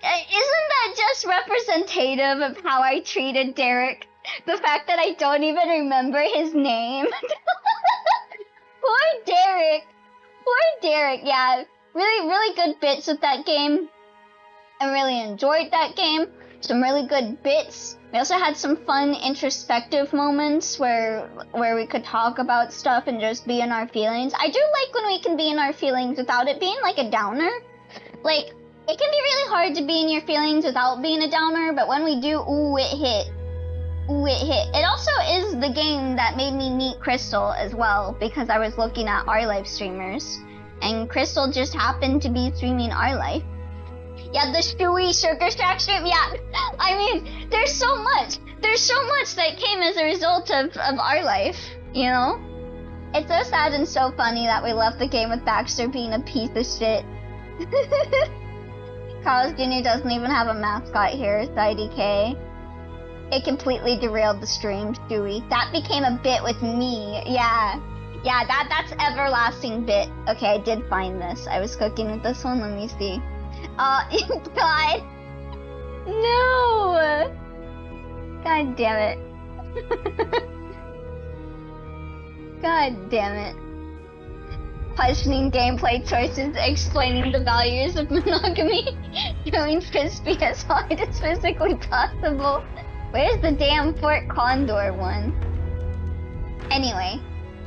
Isn't that just representative of how I treated Derek? The fact that I don't even remember his name. Poor Derek. Poor Derek, yeah. Really good bits with that game. I really enjoyed that game. Some really good bits. We also had some fun introspective moments where we could talk about stuff and just be in our feelings. I do like when we can be in our feelings without it being like a downer. Like, it can be really hard to be in your feelings without being a downer, but when we do, ooh, it hit. Ooh, it hit. It also is the game that made me meet Crystal as well, because I was looking at Our Life streamers, and Crystal just happened to be streaming Our Life. Yeah, the Stewie Sugar Shack stream. Yeah, I mean, there's so much. There's so much that came as a result of our life, you know? It's so sad and so funny that we left the game with Baxter being a piece of shit. Carlos Jr. doesn't even have a mascot here, it's IDK. It completely derailed the stream, Stewie. That became a bit with me, yeah. Yeah, that's everlasting bit. Okay, I did find this. I was cooking with this one, let me see. God. No! God damn it. God damn it. Questioning gameplay choices, explaining the values of monogamy, doing crispy as hard as physically possible. Where's the damn Fort Condor one? Anyway,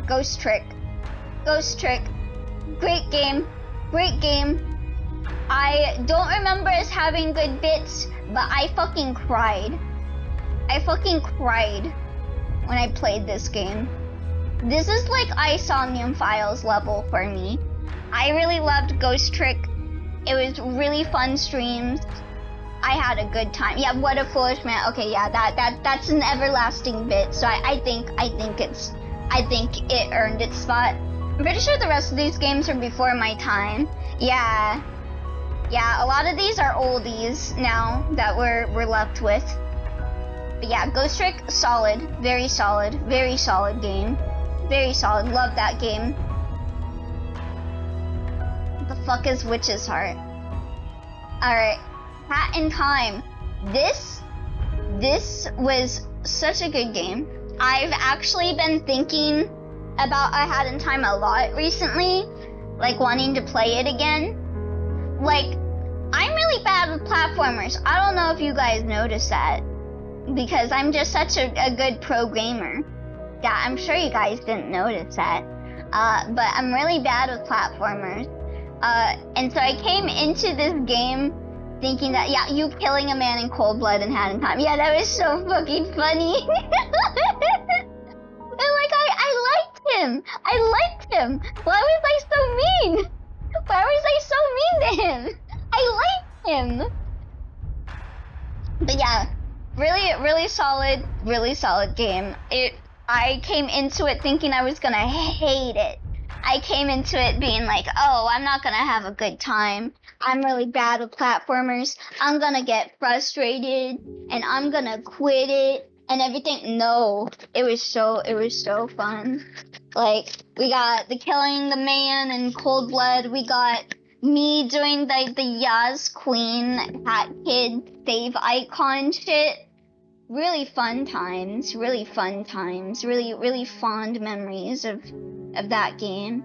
Ghost Trick. Ghost Trick. Great game. Great game. I don't remember us having good bits, but I fucking cried. I fucking cried when I played this game. This is like Isomnium Files level for me. I really loved Ghost Trick. It was really fun streams. I had a good time. Yeah, what a foolish man. Okay, yeah, that's an everlasting bit. So I think it earned its spot. I'm pretty sure the rest of these games are before my time. Yeah. Yeah, a lot of these are oldies now that we're left with. But yeah, Ghost Trick, solid. Very solid. Very solid game. Very solid. Love that game. What the fuck is Witch's Heart? Alright. Hat in Time. This was such a good game. I've actually been thinking about A Hat in Time a lot recently. Like, wanting to play it again. Like, I'm really bad with platformers. I don't know if you guys noticed that. Because I'm just such a good pro gamer. Yeah, I'm sure you guys didn't notice that. But I'm really bad with platformers. And so I came into this game thinking that, yeah, you killing a man in cold blood and Hat in Time. Yeah, that was so fucking funny. And like, I liked him. I liked him. Why was I so mean? Why was I so mean to him? I liked him. But yeah, really solid game. I came into it thinking I was gonna hate it. I came into it being like, oh, I'm not gonna have a good time. I'm really bad with platformers. I'm gonna get frustrated and I'm gonna quit it and everything. No, it was so fun. Like, we got the killing the man in cold blood. We got me doing the Yaz Queen Hat Kid save icon shit. Really fun times, really fond memories of that game.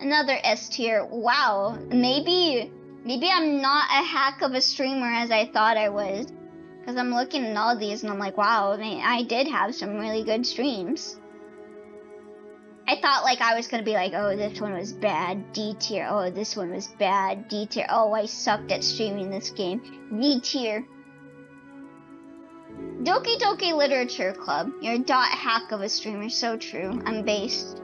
Another S tier. Wow, maybe I'm not a hack of a streamer as I thought I was, because I'm looking at all these and I'm like, wow, I did have some really good streams. I thought like I was gonna be like, oh, this one was bad, D tier. Oh, this one was bad, D tier. Oh, I sucked at streaming this game, V tier. Doki Doki Literature Club. You're a hack of a streamer, so true. I'm based.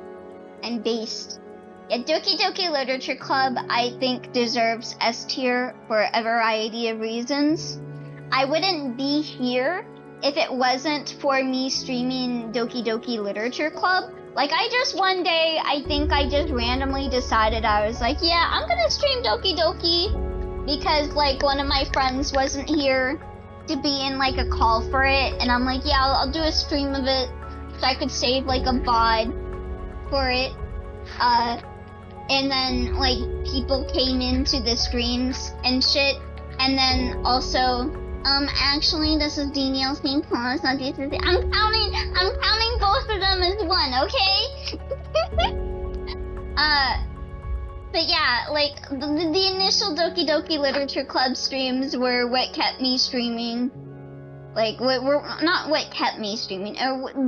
Yeah, Doki Doki Literature Club, I think, deserves S tier for a variety of reasons. I wouldn't be here if it wasn't for me streaming Doki Doki Literature Club. Like, one day, I think I just randomly decided, I was like, yeah, I'm gonna stream Doki Doki, because, like, one of my friends wasn't here to be in like a call for it, and I'm like, yeah, I'll do a stream of it so I could save like a VOD for it. And then like people came into the streams and shit, and then also actually this is Danielle's name. It's not this. I'm counting both of them as one, okay? But yeah, like, the initial Doki Doki Literature Club streams were what kept me streaming. Like, not what kept me streaming,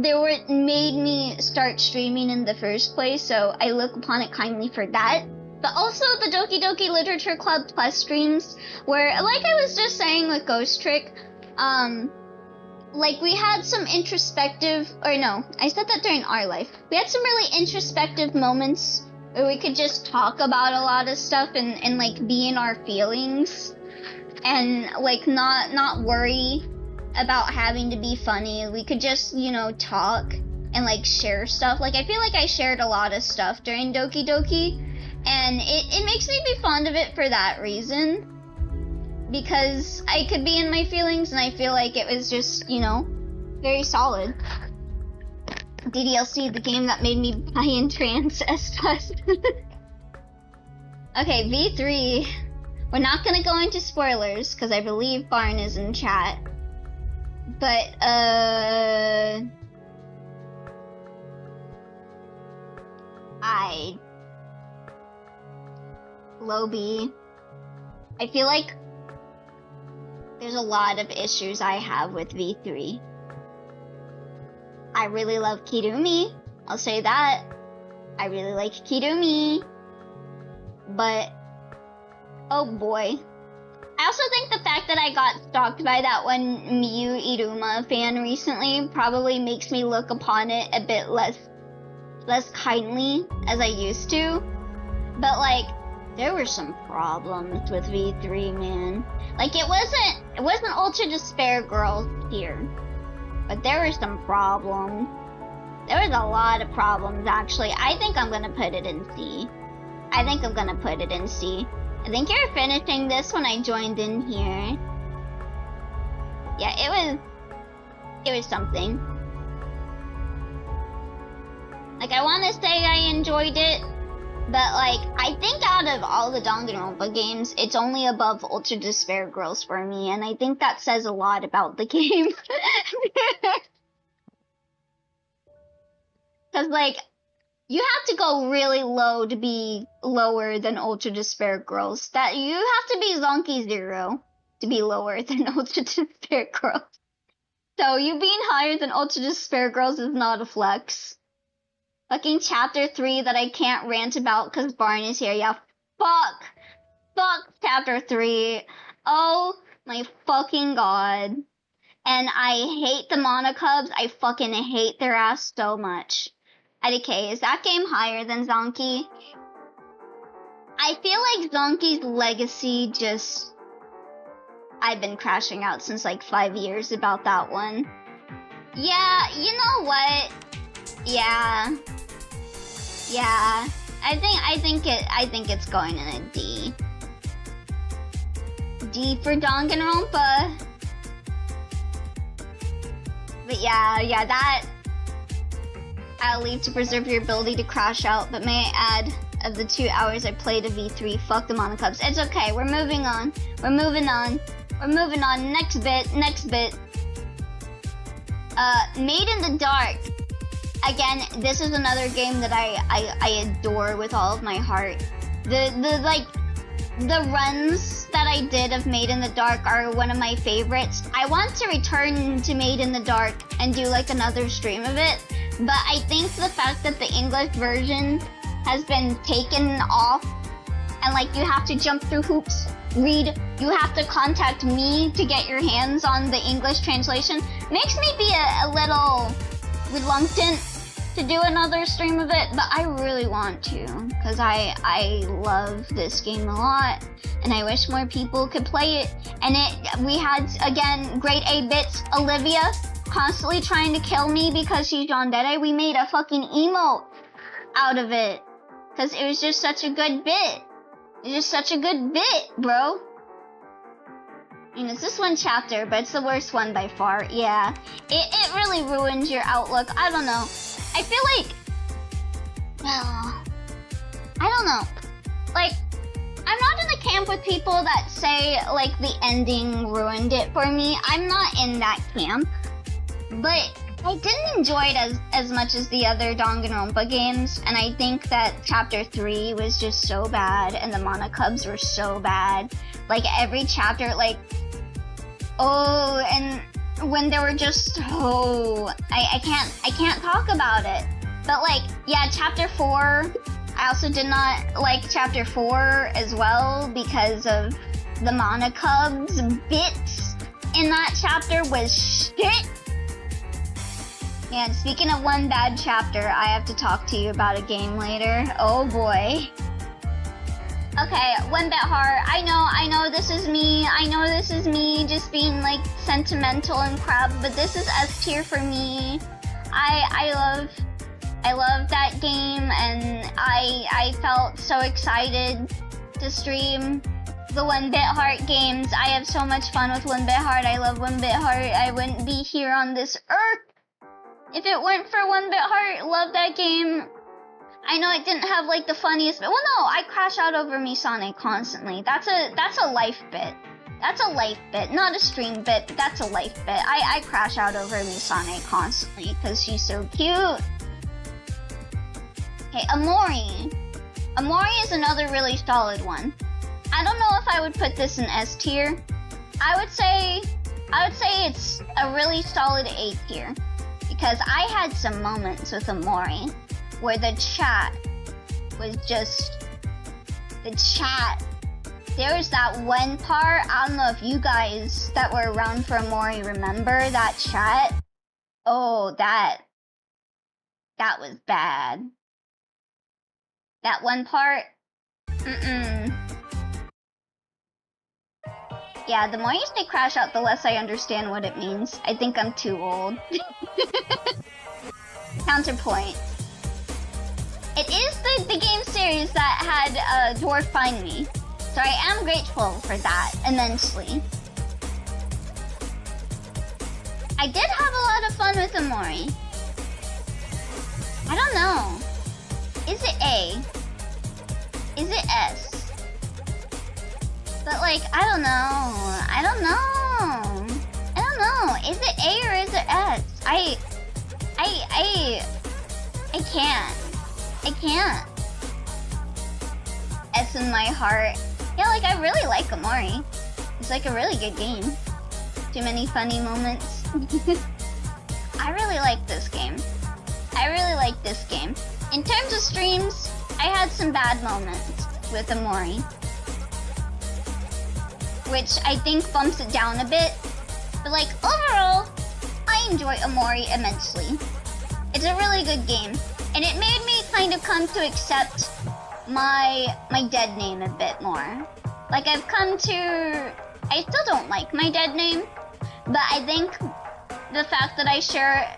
they were made me start streaming in the first place, so I look upon it kindly for that. But also the Doki Doki Literature Club Plus streams, where, like I was just saying with Ghost Trick, like, we had some introspective, or no, I said that during our life. We had some really introspective moments where we could just talk about a lot of stuff and like be in our feelings and like not worry about having to be funny. We could just, you know, talk and like share stuff. Like I feel like I shared a lot of stuff during Doki Doki, and it makes me be fond of it for that reason, because I could be in my feelings and I feel like it was just, you know, very solid. DDLC, the game that made me buy in trans S+. Okay, V3. We're not gonna go into spoilers because I believe Barn is in chat. But Lobby. I feel like there's a lot of issues I have with V3. I really love Kirumi. I'll say that. I really like Kirumi. But, oh boy. I also think the fact that I got stalked by that one Miyu Iruma fan recently probably makes me look upon it a bit less kindly as I used to. But like, there were some problems with V3, man. Like it wasn't Ultra Despair Girls here, but there were some problems. There was a lot of problems actually. I think I'm gonna put it in C. I think you're finishing this when I joined in here. Yeah, it was something. Like I wanna say I enjoyed it, but like, I think out of all the Danganronpa games, it's only above Ultra Despair Girls for me, and I think that says a lot about the game. Cause like, you have to go really low to be lower than Ultra Despair Girls. That you have to be Zonky Zero to be lower than Ultra Despair Girls. So you being higher than Ultra Despair Girls is not a flex. Fucking chapter 3 that I can't rant about because Barn is here. Yeah, fuck chapter 3. Oh my fucking god. And I hate the Monocubs. I fucking hate their ass so much. IDK, is that game higher than Zonky? I feel like Zonky's legacy just... I've been crashing out since like 5 years about that one. Yeah, you know what? Yeah. I think it's going in a D. D for Danganronpa. But yeah, that I'll leave to preserve your ability to crash out, but may I add, of the 2 hours I played of V3, fuck the Monocubs. It's okay, we're moving on. Next bit. Made in the Dark. Again, this is another game that I adore with all of my heart. The runs that I did of Made in the Dark are one of my favorites. I want to return to Made in the Dark and do like another stream of it, but I think the fact that the English version has been taken off and like you have to jump through hoops, you have to contact me to get your hands on the English translation makes me be a little reluctant to do another stream of it, but I really want to, because I love this game a lot, and I wish more people could play it. And we had, again, grade A bits, Olivia, constantly trying to kill me because she's yandere. We made a fucking emote out of it, because it was just such a good bit. It's just such a good bit, bro. I mean, it's this one chapter, but it's the worst one by far. Yeah, it really ruins your outlook. I don't know. I feel like, well, I don't know. Like, I'm not in the camp with people that say, like, the ending ruined it for me. I'm not in that camp. But I didn't enjoy it as much as the other Danganronpa games. And I think that Chapter 3 was just so bad, and the Monocubs were so bad. Like, every chapter, like, oh, and when they were just, oh, I can't talk about it. But like, yeah, chapter 4, I also did not like chapter 4 as well because of the Monocubs. Bits in that chapter was shit. And speaking of one bad chapter, I have to talk to you about a game later. Oh boy. Okay, one bit heart. I know this is me. I know this is me just being like sentimental and crap, but this is S tier for me. I love that game, and I felt so excited to stream the 1-Bit Heart games. I have so much fun with 1-Bit Heart. I love 1-Bit Heart. I wouldn't be here on this earth if it weren't for 1-Bit Heart. Love that game. I know it didn't have like the funniest, but well, no, I crash out over Misane constantly. That's a life bit. That's a life bit, not a stream bit, but that's a life bit. I crash out over Misane constantly because she's so cute. Okay, Amori. Amori is another really solid one. I don't know if I would put this in S tier. I would say it's a really solid A tier because I had some moments with Amori where the chat was just the chat. There was that one part, I don't know if you guys that were around for Amori remember that chat. Oh, that was bad. That one part, Yeah, the more you say crash out, the less I understand what it means. I think I'm too old. Counterpoint. It is the game series that had Dwarf Find Me. So I am grateful for that immensely. I did have a lot of fun with Amori. I don't know. Is it A? Is it S? But like, I don't know. Is it A or is it S? I can't. S in my heart. Yeah, like I really like Amori. It's like a really good game. Too many funny moments. I really like this game. In terms of streams, I had some bad moments with Amori, which I think bumps it down a bit. But like overall, I enjoy Amori immensely. It's a really good game, and it made me kind of come to accept my dead name a bit more. Like I've come to, I still don't like my dead name, but I think the fact that I share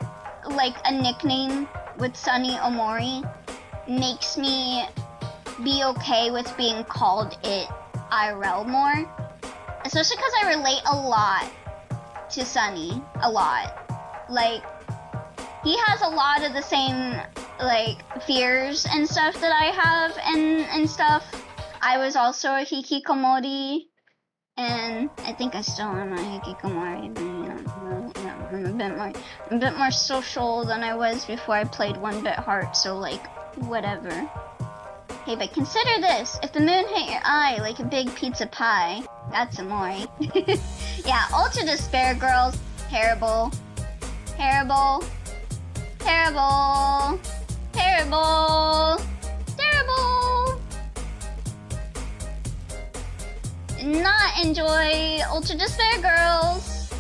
like a nickname with Sunny Omori makes me be okay with being called it IRL more. Especially because I relate a lot to Sunny, a lot. Like, he has a lot of the same, like, fears and stuff that I have and stuff. I was also a hikikomori, and I think I still am a hikikomori, but I'm a bit more social than I was before I played 1-Bit Heart, so, like, whatever. Hey, but consider this. If the moon hit your eye like a big pizza pie, that's Amori. Yeah, Ultra Despair Girls, terrible. Terrible. Terrible. Terrible. Terrible. Not enjoy Ultra Despair Girls.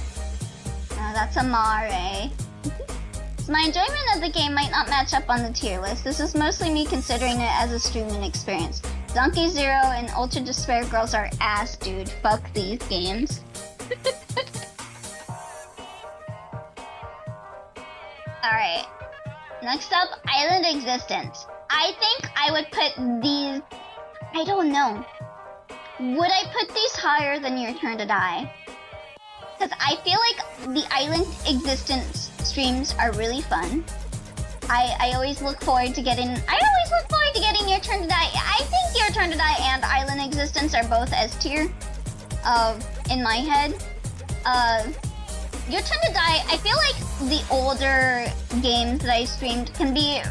No, that's Amare. My enjoyment of the game might not match up on the tier list. This is mostly me considering it as a streaming experience. Donkey Zero and Ultra Despair Girls are ass, dude. Fuck these games. Alright. Next up, Island Existence. I think I would put these... I don't know. Would I put these higher than Your Turn to Die? Because I feel like the Island Existence streams are really fun. I always look forward to getting... Your Turn to Die. I think Your Turn to Die and Island Existence are both S tier. In my head. Your Turn to Die, I feel like the older games that I streamed can be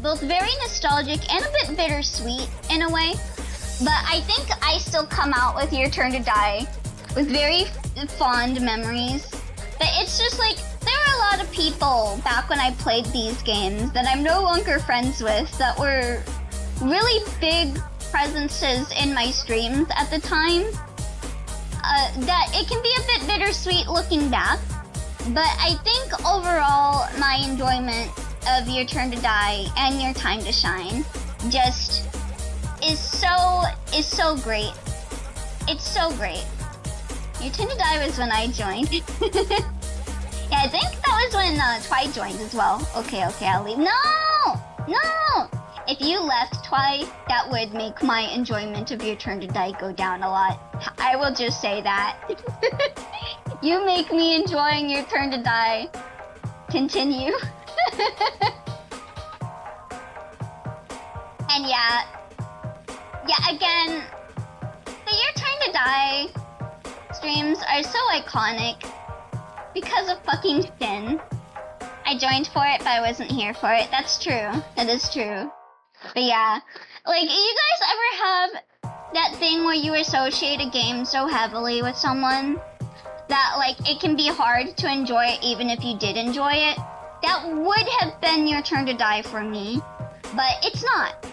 both very nostalgic and a bit bittersweet in a way. But I think I still come out with Your Turn to Die with very fond memories. But it's just like, there were a lot of people back when I played these games that I'm no longer friends with that were really big presences in my streams at the time. That it can be a bit bittersweet looking back. But I think overall, my enjoyment of Your Turn to Die and Your Time to Shine just is so great. It's so great. Your Turn to Die was when I joined. Yeah, I think that was when Twi joined as well. Okay, I'll leave. No! If you left, Twi, that would make my enjoyment of Your Turn to Die go down a lot. I will just say that. You make me enjoying Your Turn to Die. Continue. And yeah, again, the Your Turn to Die streams are so iconic because of fucking Shin. I joined for it, but I wasn't here for it. That's true. That is true. But yeah, like, you guys ever have that thing where you associate a game so heavily with someone that, like, it can be hard to enjoy it even if you did enjoy it? That would have been Your Turn to Die for me, but it's not.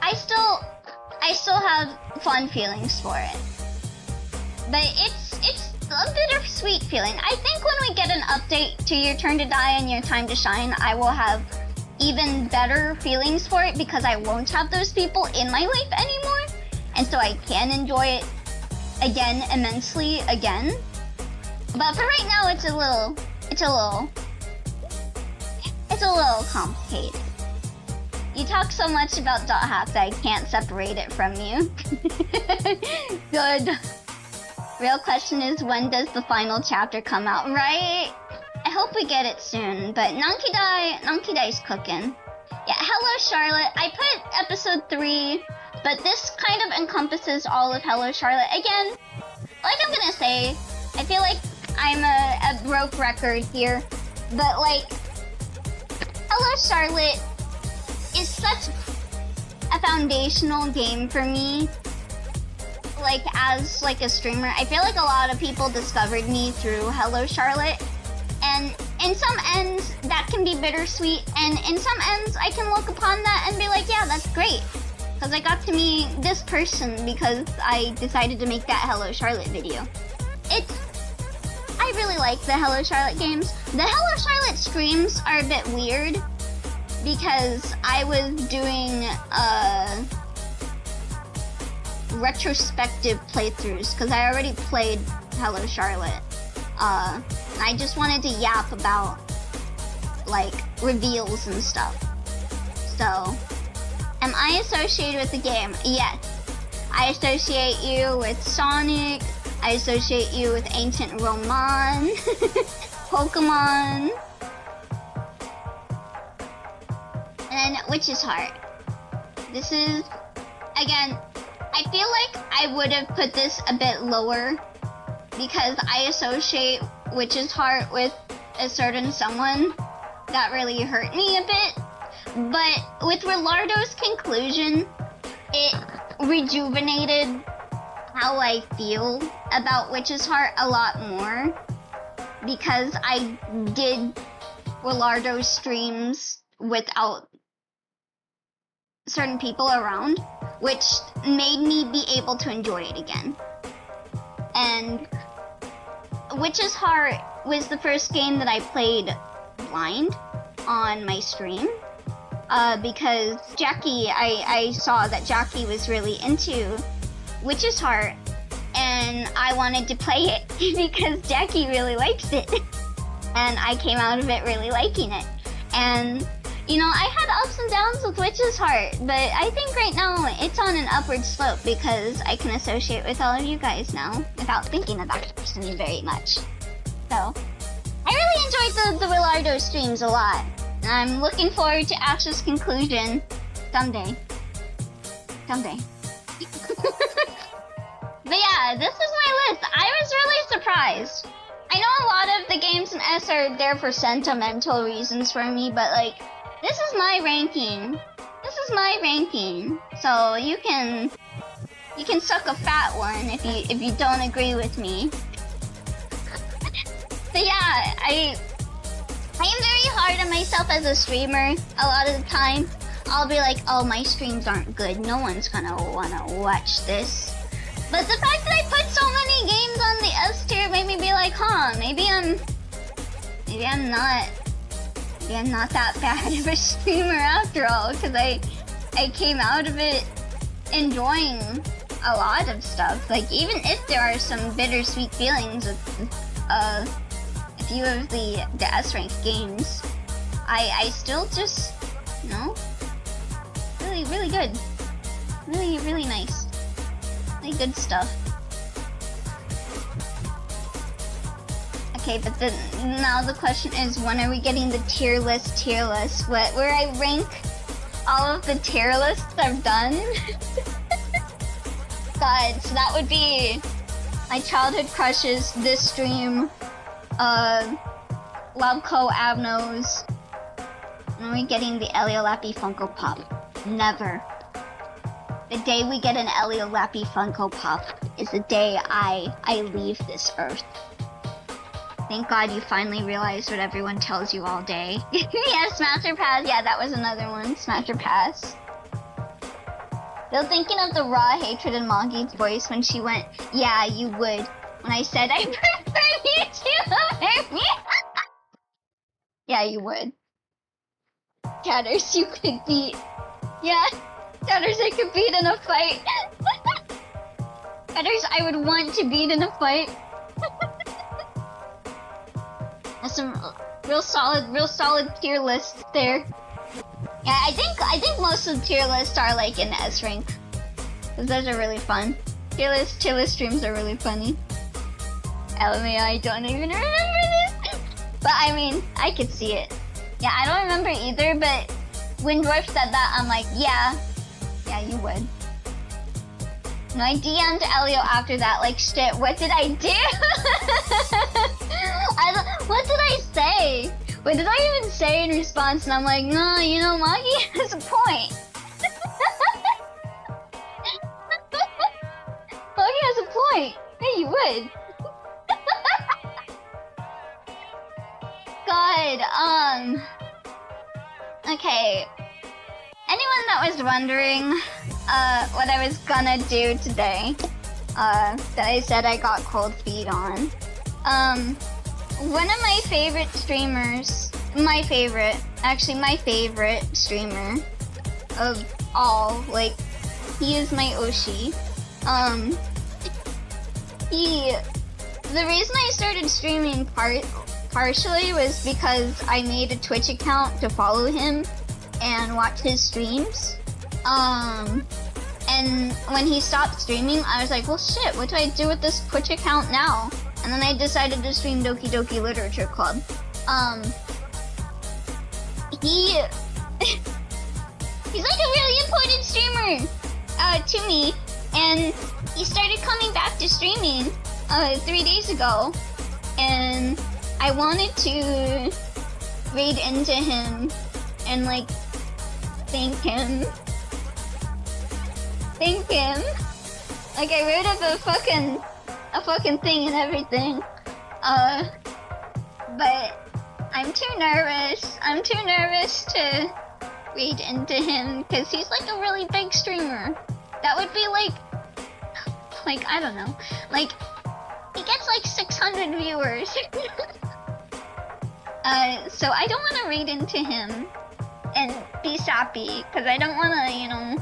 I still have fun feelings for it. But it's a bittersweet feeling. I think when we get an update to Your Turn to Die and Your Time to Shine, I will have even better feelings for it because I won't have those people in my life anymore, and so I can enjoy it again immensely again. But for right now, it's a little complicated. You talk so much about Dot Hack that I can't separate it from you. Good. Real question is, when does the final chapter come out, right? I hope we get it soon, but Nankidai's cooking. Yeah, hello Charlotte. I put episode 3, but this kind of encompasses all of Hello Charlotte. Again, like I'm gonna say, I feel like I'm a broke record here, but like, Hello Charlotte is such a foundational game for me. Like, as like a streamer, I feel like a lot of people discovered me through Hello Charlotte, and in some ends that can be bittersweet, and in some ends I can look upon that and be like, yeah, that's great, because I got to meet this person because I decided to make that Hello Charlotte video. I really like the Hello Charlotte games. The Hello Charlotte streams are a bit weird because I was doing retrospective playthroughs because I already played Hello Charlotte. I just wanted to yap about like reveals and stuff. So, am I associated with the game? Yes. I associate you with Sonic. I associate you with Ancient Roman, Pokemon, and Witch's Heart. This is, again, I feel like I would have put this a bit lower because I associate Witch's Heart with a certain someone that really hurt me a bit. But with Rilardo's conclusion, it rejuvenated how I feel about Witch's Heart a lot more because I did Rilardo's streams without certain people around, which made me be able to enjoy it again. And Witch's Heart was the first game that I played blind on my stream, because Jackie, I saw that Jackie was really into Witch's Heart, and I wanted to play it because Jackie really likes it, and I came out of it really liking it. And you know, I had ups and downs with Witch's Heart, but I think right now it's on an upward slope because I can associate with all of you guys now without thinking about it personally very much. So, I really enjoyed the Rilardo streams a lot. And I'm looking forward to Ash's conclusion someday. Someday. But yeah, this is my list. I was really surprised. I know a lot of the games in S are there for sentimental reasons for me, but like, this is my ranking. This is my ranking. So you can suck a fat one if you don't agree with me. But yeah, I am very hard on myself as a streamer. A lot of the time, I'll be like, oh, my streams aren't good. No one's gonna wanna watch this. But the fact that I put so many games on the S tier made me be like, huh, maybe maybe I'm not that bad of a streamer after all, because I came out of it enjoying a lot of stuff. Like, even if there are some bittersweet feelings with a few of the S-rank games, I still just, you know, really good. Really nice. Really good stuff. Okay, but now the question is, when are we getting the tier list? Where I rank all of the tier lists I've done? God, so that would be my childhood crushes, this stream, Loveco Abnos. When are we getting the Eliolappy Funko Pop? Never. The day we get an Eliolappy Funko Pop is the day I leave this earth. Thank God you finally realized what everyone tells you all day. Yeah, Smasher Pass. Yeah, that was another one. Smasher Pass. Still thinking of the raw hatred in Moggy's voice when she went, "Yeah, you would," when I said I prefer you to me. Yeah, you would. Chatters, you could beat. Yeah, Chatters, I could beat in a fight. Chatters, I would want to beat in a fight. That's some real solid tier lists there. Yeah, I think most of the tier lists are like in S rank, because those are really fun. Tier list streams are really funny. LMAO, I don't even remember this, but I mean, I could see it. Yeah, I don't remember either, but when Dwarf said that, I'm like, yeah, you would. No, I DM'd Elio after that, like, shit, what did I do? What did I say? What did I even say in response? And I'm like, no, you know, Moggy has a point. Moggy has a point. Hey, you would. God, okay. Anyone that was wondering, what I was gonna do today, that I said I got cold feet on, one of my favorite streamers, my favorite streamer of all, like, he is my Oshi. The reason I started streaming partially was because I made a Twitch account to follow him and watch his streams. And when he stopped streaming, I was like, well shit, what do I do with this Twitch account now? And then I decided to stream Doki Doki Literature Club. He's like a really important streamer to me, and he started coming back to streaming 3 days ago, and I wanted to raid into him and like thank him. Like, I wrote up a fucking thing and everything. But I'm too nervous to read into him because he's like a really big streamer. That would be like I don't know, like he gets like 600 viewers. So I don't want to read into him and be sappy because I don't want to, you know,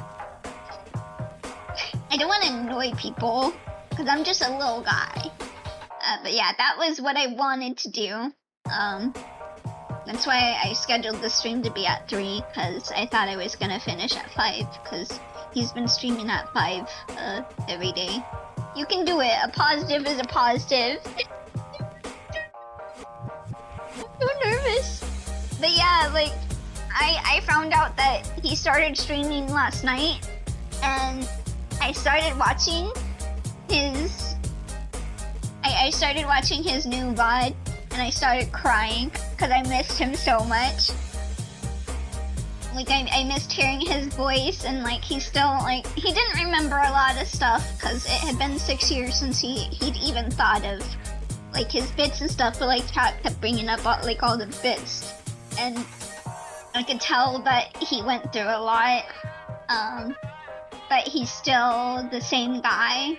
I don't want to annoy people because I'm just a little guy. But yeah, that was what I wanted to do. That's why I scheduled the stream to be at 3, because I thought I was gonna finish at 5, because he's been streaming at 5 every day. You can do it. A positive is a positive. I'm so nervous. But yeah, like, I found out that he started streaming last night, and I started watching his... I started watching his new VOD, and I started crying because I missed him so much. Like, I missed hearing his voice, and like, he still, like, he didn't remember a lot of stuff because it had been 6 years since he'd even thought of like his bits and stuff, but like chat kept bringing up all the bits, and I could tell that he went through a lot, but he's still the same guy.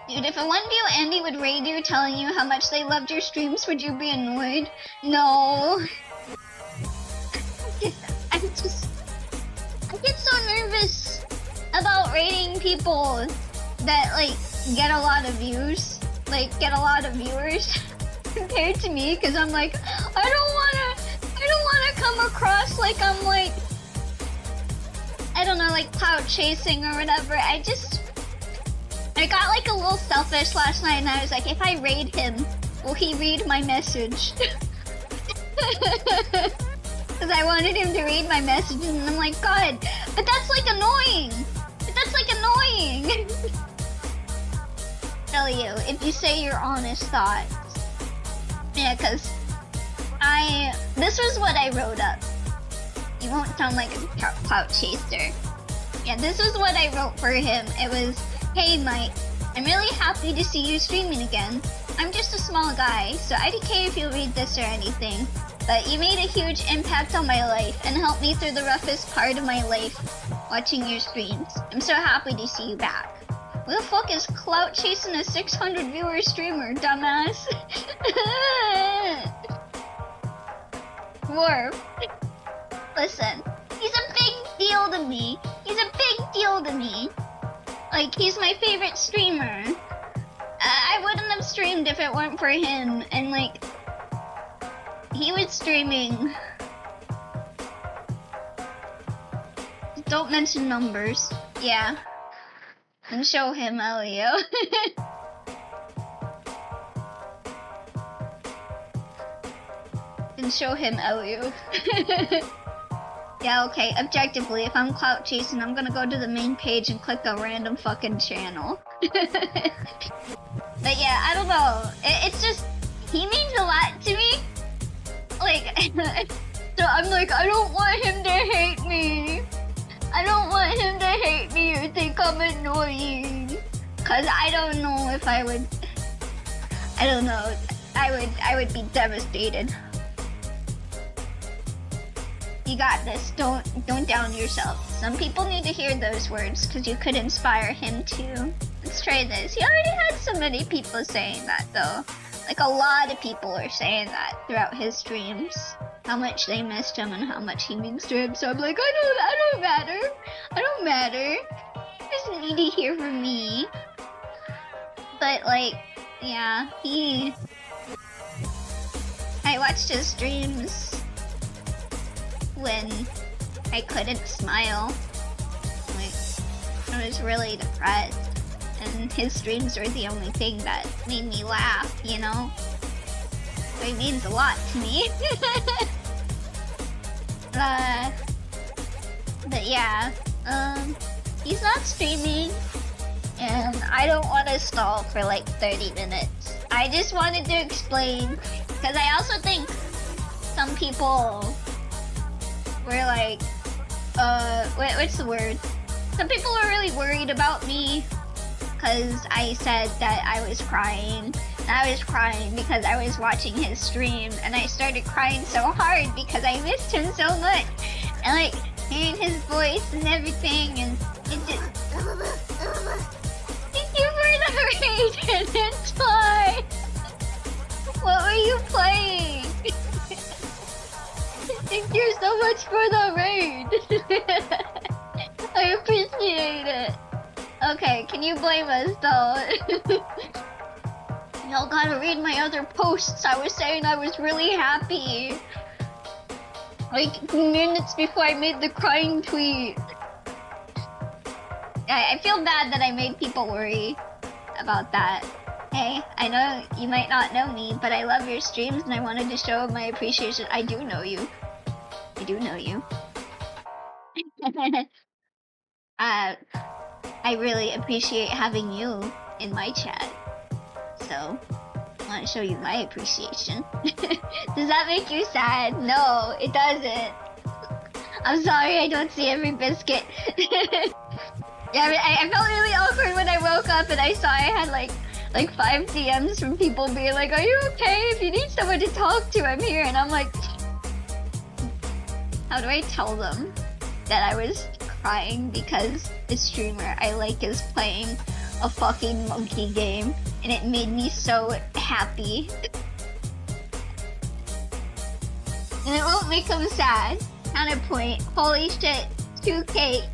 Dude, if a 1v Andy would raid you telling you how much they loved your streams, would you be annoyed? No. I get so nervous about rating people that, like, get a lot of views. Like, get a lot of viewers compared to me, because I'm like, I don't wanna come across like I'm, like, I don't know, like, clout chasing or whatever. I got, like, a little selfish last night, and I was like, if I raid him, will he read my message? Because I wanted him to read my message, and I'm like, God, but that's, like, annoying. Tell you, if you say your honest thoughts. Yeah, because this was what I wrote up. You won't sound like a clout chaser. Yeah, this was what I wrote for him. It was, hey Mike, I'm really happy to see you streaming again. I'm just a small guy, so IDK if you'll read this or anything. But you made a huge impact on my life and helped me through the roughest part of my life watching your streams. I'm so happy to see you back. Who the fuck is clout chasing a 600 viewer streamer, dumbass? Dwarf. Listen, he's a big deal to me. Like, he's my favorite streamer. I wouldn't have streamed if it weren't for him, and like, he was streaming. Don't mention numbers. Yeah. And show him, Elio. And show him, Elio. Yeah, okay, objectively, if I'm clout chasing, I'm gonna go to the main page and click a random fucking channel. But yeah, I don't know. It's just, he means a lot to me. Like, so I'm like, I don't want him to hate me. I don't want him to hate me or think I'm annoying. Cause I don't know if I would, I don't know. I would be devastated. You got this. Don't down yourself. Some people need to hear those words because you could inspire him too. Let's try this. He already had so many people saying that though. Like a lot of people are saying that throughout his streams. How much they missed him and how much he means to him. So I'm like, I don't matter. He doesn't need to hear from me. But like, yeah, I watched his streams when I couldn't smile. Like, I was really depressed. And his streams were the only thing that made me laugh, you know? So it means a lot to me. But yeah, he's not streaming. And I don't want to stall for like 30 minutes. I just wanted to explain, because I also think some people were like, what's the word? Some people were really worried about me because I said that I was crying. And I was crying because I was watching his stream, and I started crying so hard because I missed him so much. And like, hearing his voice and everything, and it just... Thank you for the raid, and Toy! What were you playing? Thank you so much for the raid! I appreciate it. Okay, can you blame us though? Y'all gotta read my other posts. I was saying I was really happy. Like minutes before I made the crying tweet. I feel bad that I made people worry about that. Hey, I know you might not know me, but I love your streams and I wanted to show my appreciation. I do know you. I really appreciate having you in my chat. So, I want to show you my appreciation. Does that make you sad? No, it doesn't. I'm sorry I don't see every biscuit. Yeah, I felt really awkward when I woke up and I saw I had like 5 DMs from people being like, are you okay? If you need someone to talk to, I'm here. And I'm like, how do I tell them that I was crying because the streamer I like is playing a fucking monkey game, and it made me so happy. And it won't make him sad. Counterpoint. Holy shit. 2K.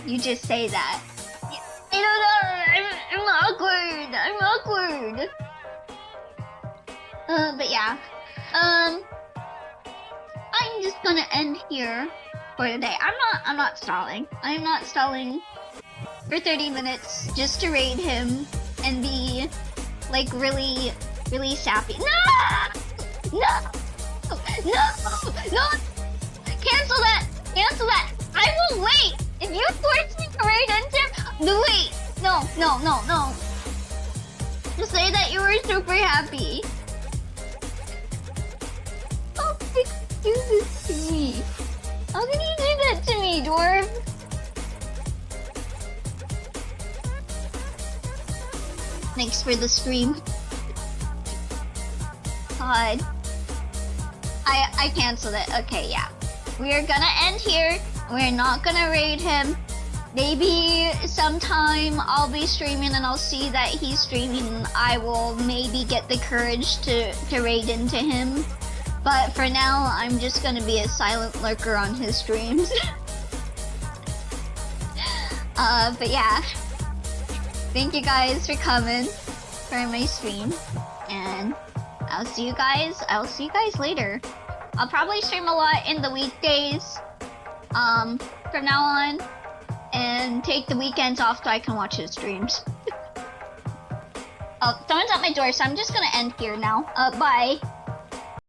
You just say that. I don't know. I'm awkward. But yeah. I'm just gonna end here for today. I'm not stalling. I'm not stalling for 30 minutes just to raid him and be like really sappy. No! Cancel that! I will wait! If you force me to raid into him, wait! No. Just say that you were super happy. How can you do this to me? How can you do that to me, dwarf? Thanks for the stream. God. I canceled it. Okay, yeah. We are gonna end here. We're not gonna raid him. Maybe sometime I'll be streaming and I'll see that he's streaming and I will maybe get the courage to raid into him. But for now, I'm just gonna be a silent lurker on his streams. But yeah. Thank you guys for coming for my stream. And I'll see you guys later. I'll probably stream a lot in the weekdays from now on, and take the weekends off so I can watch his streams. Oh, someone's at my door, so I'm just gonna end here now. Bye.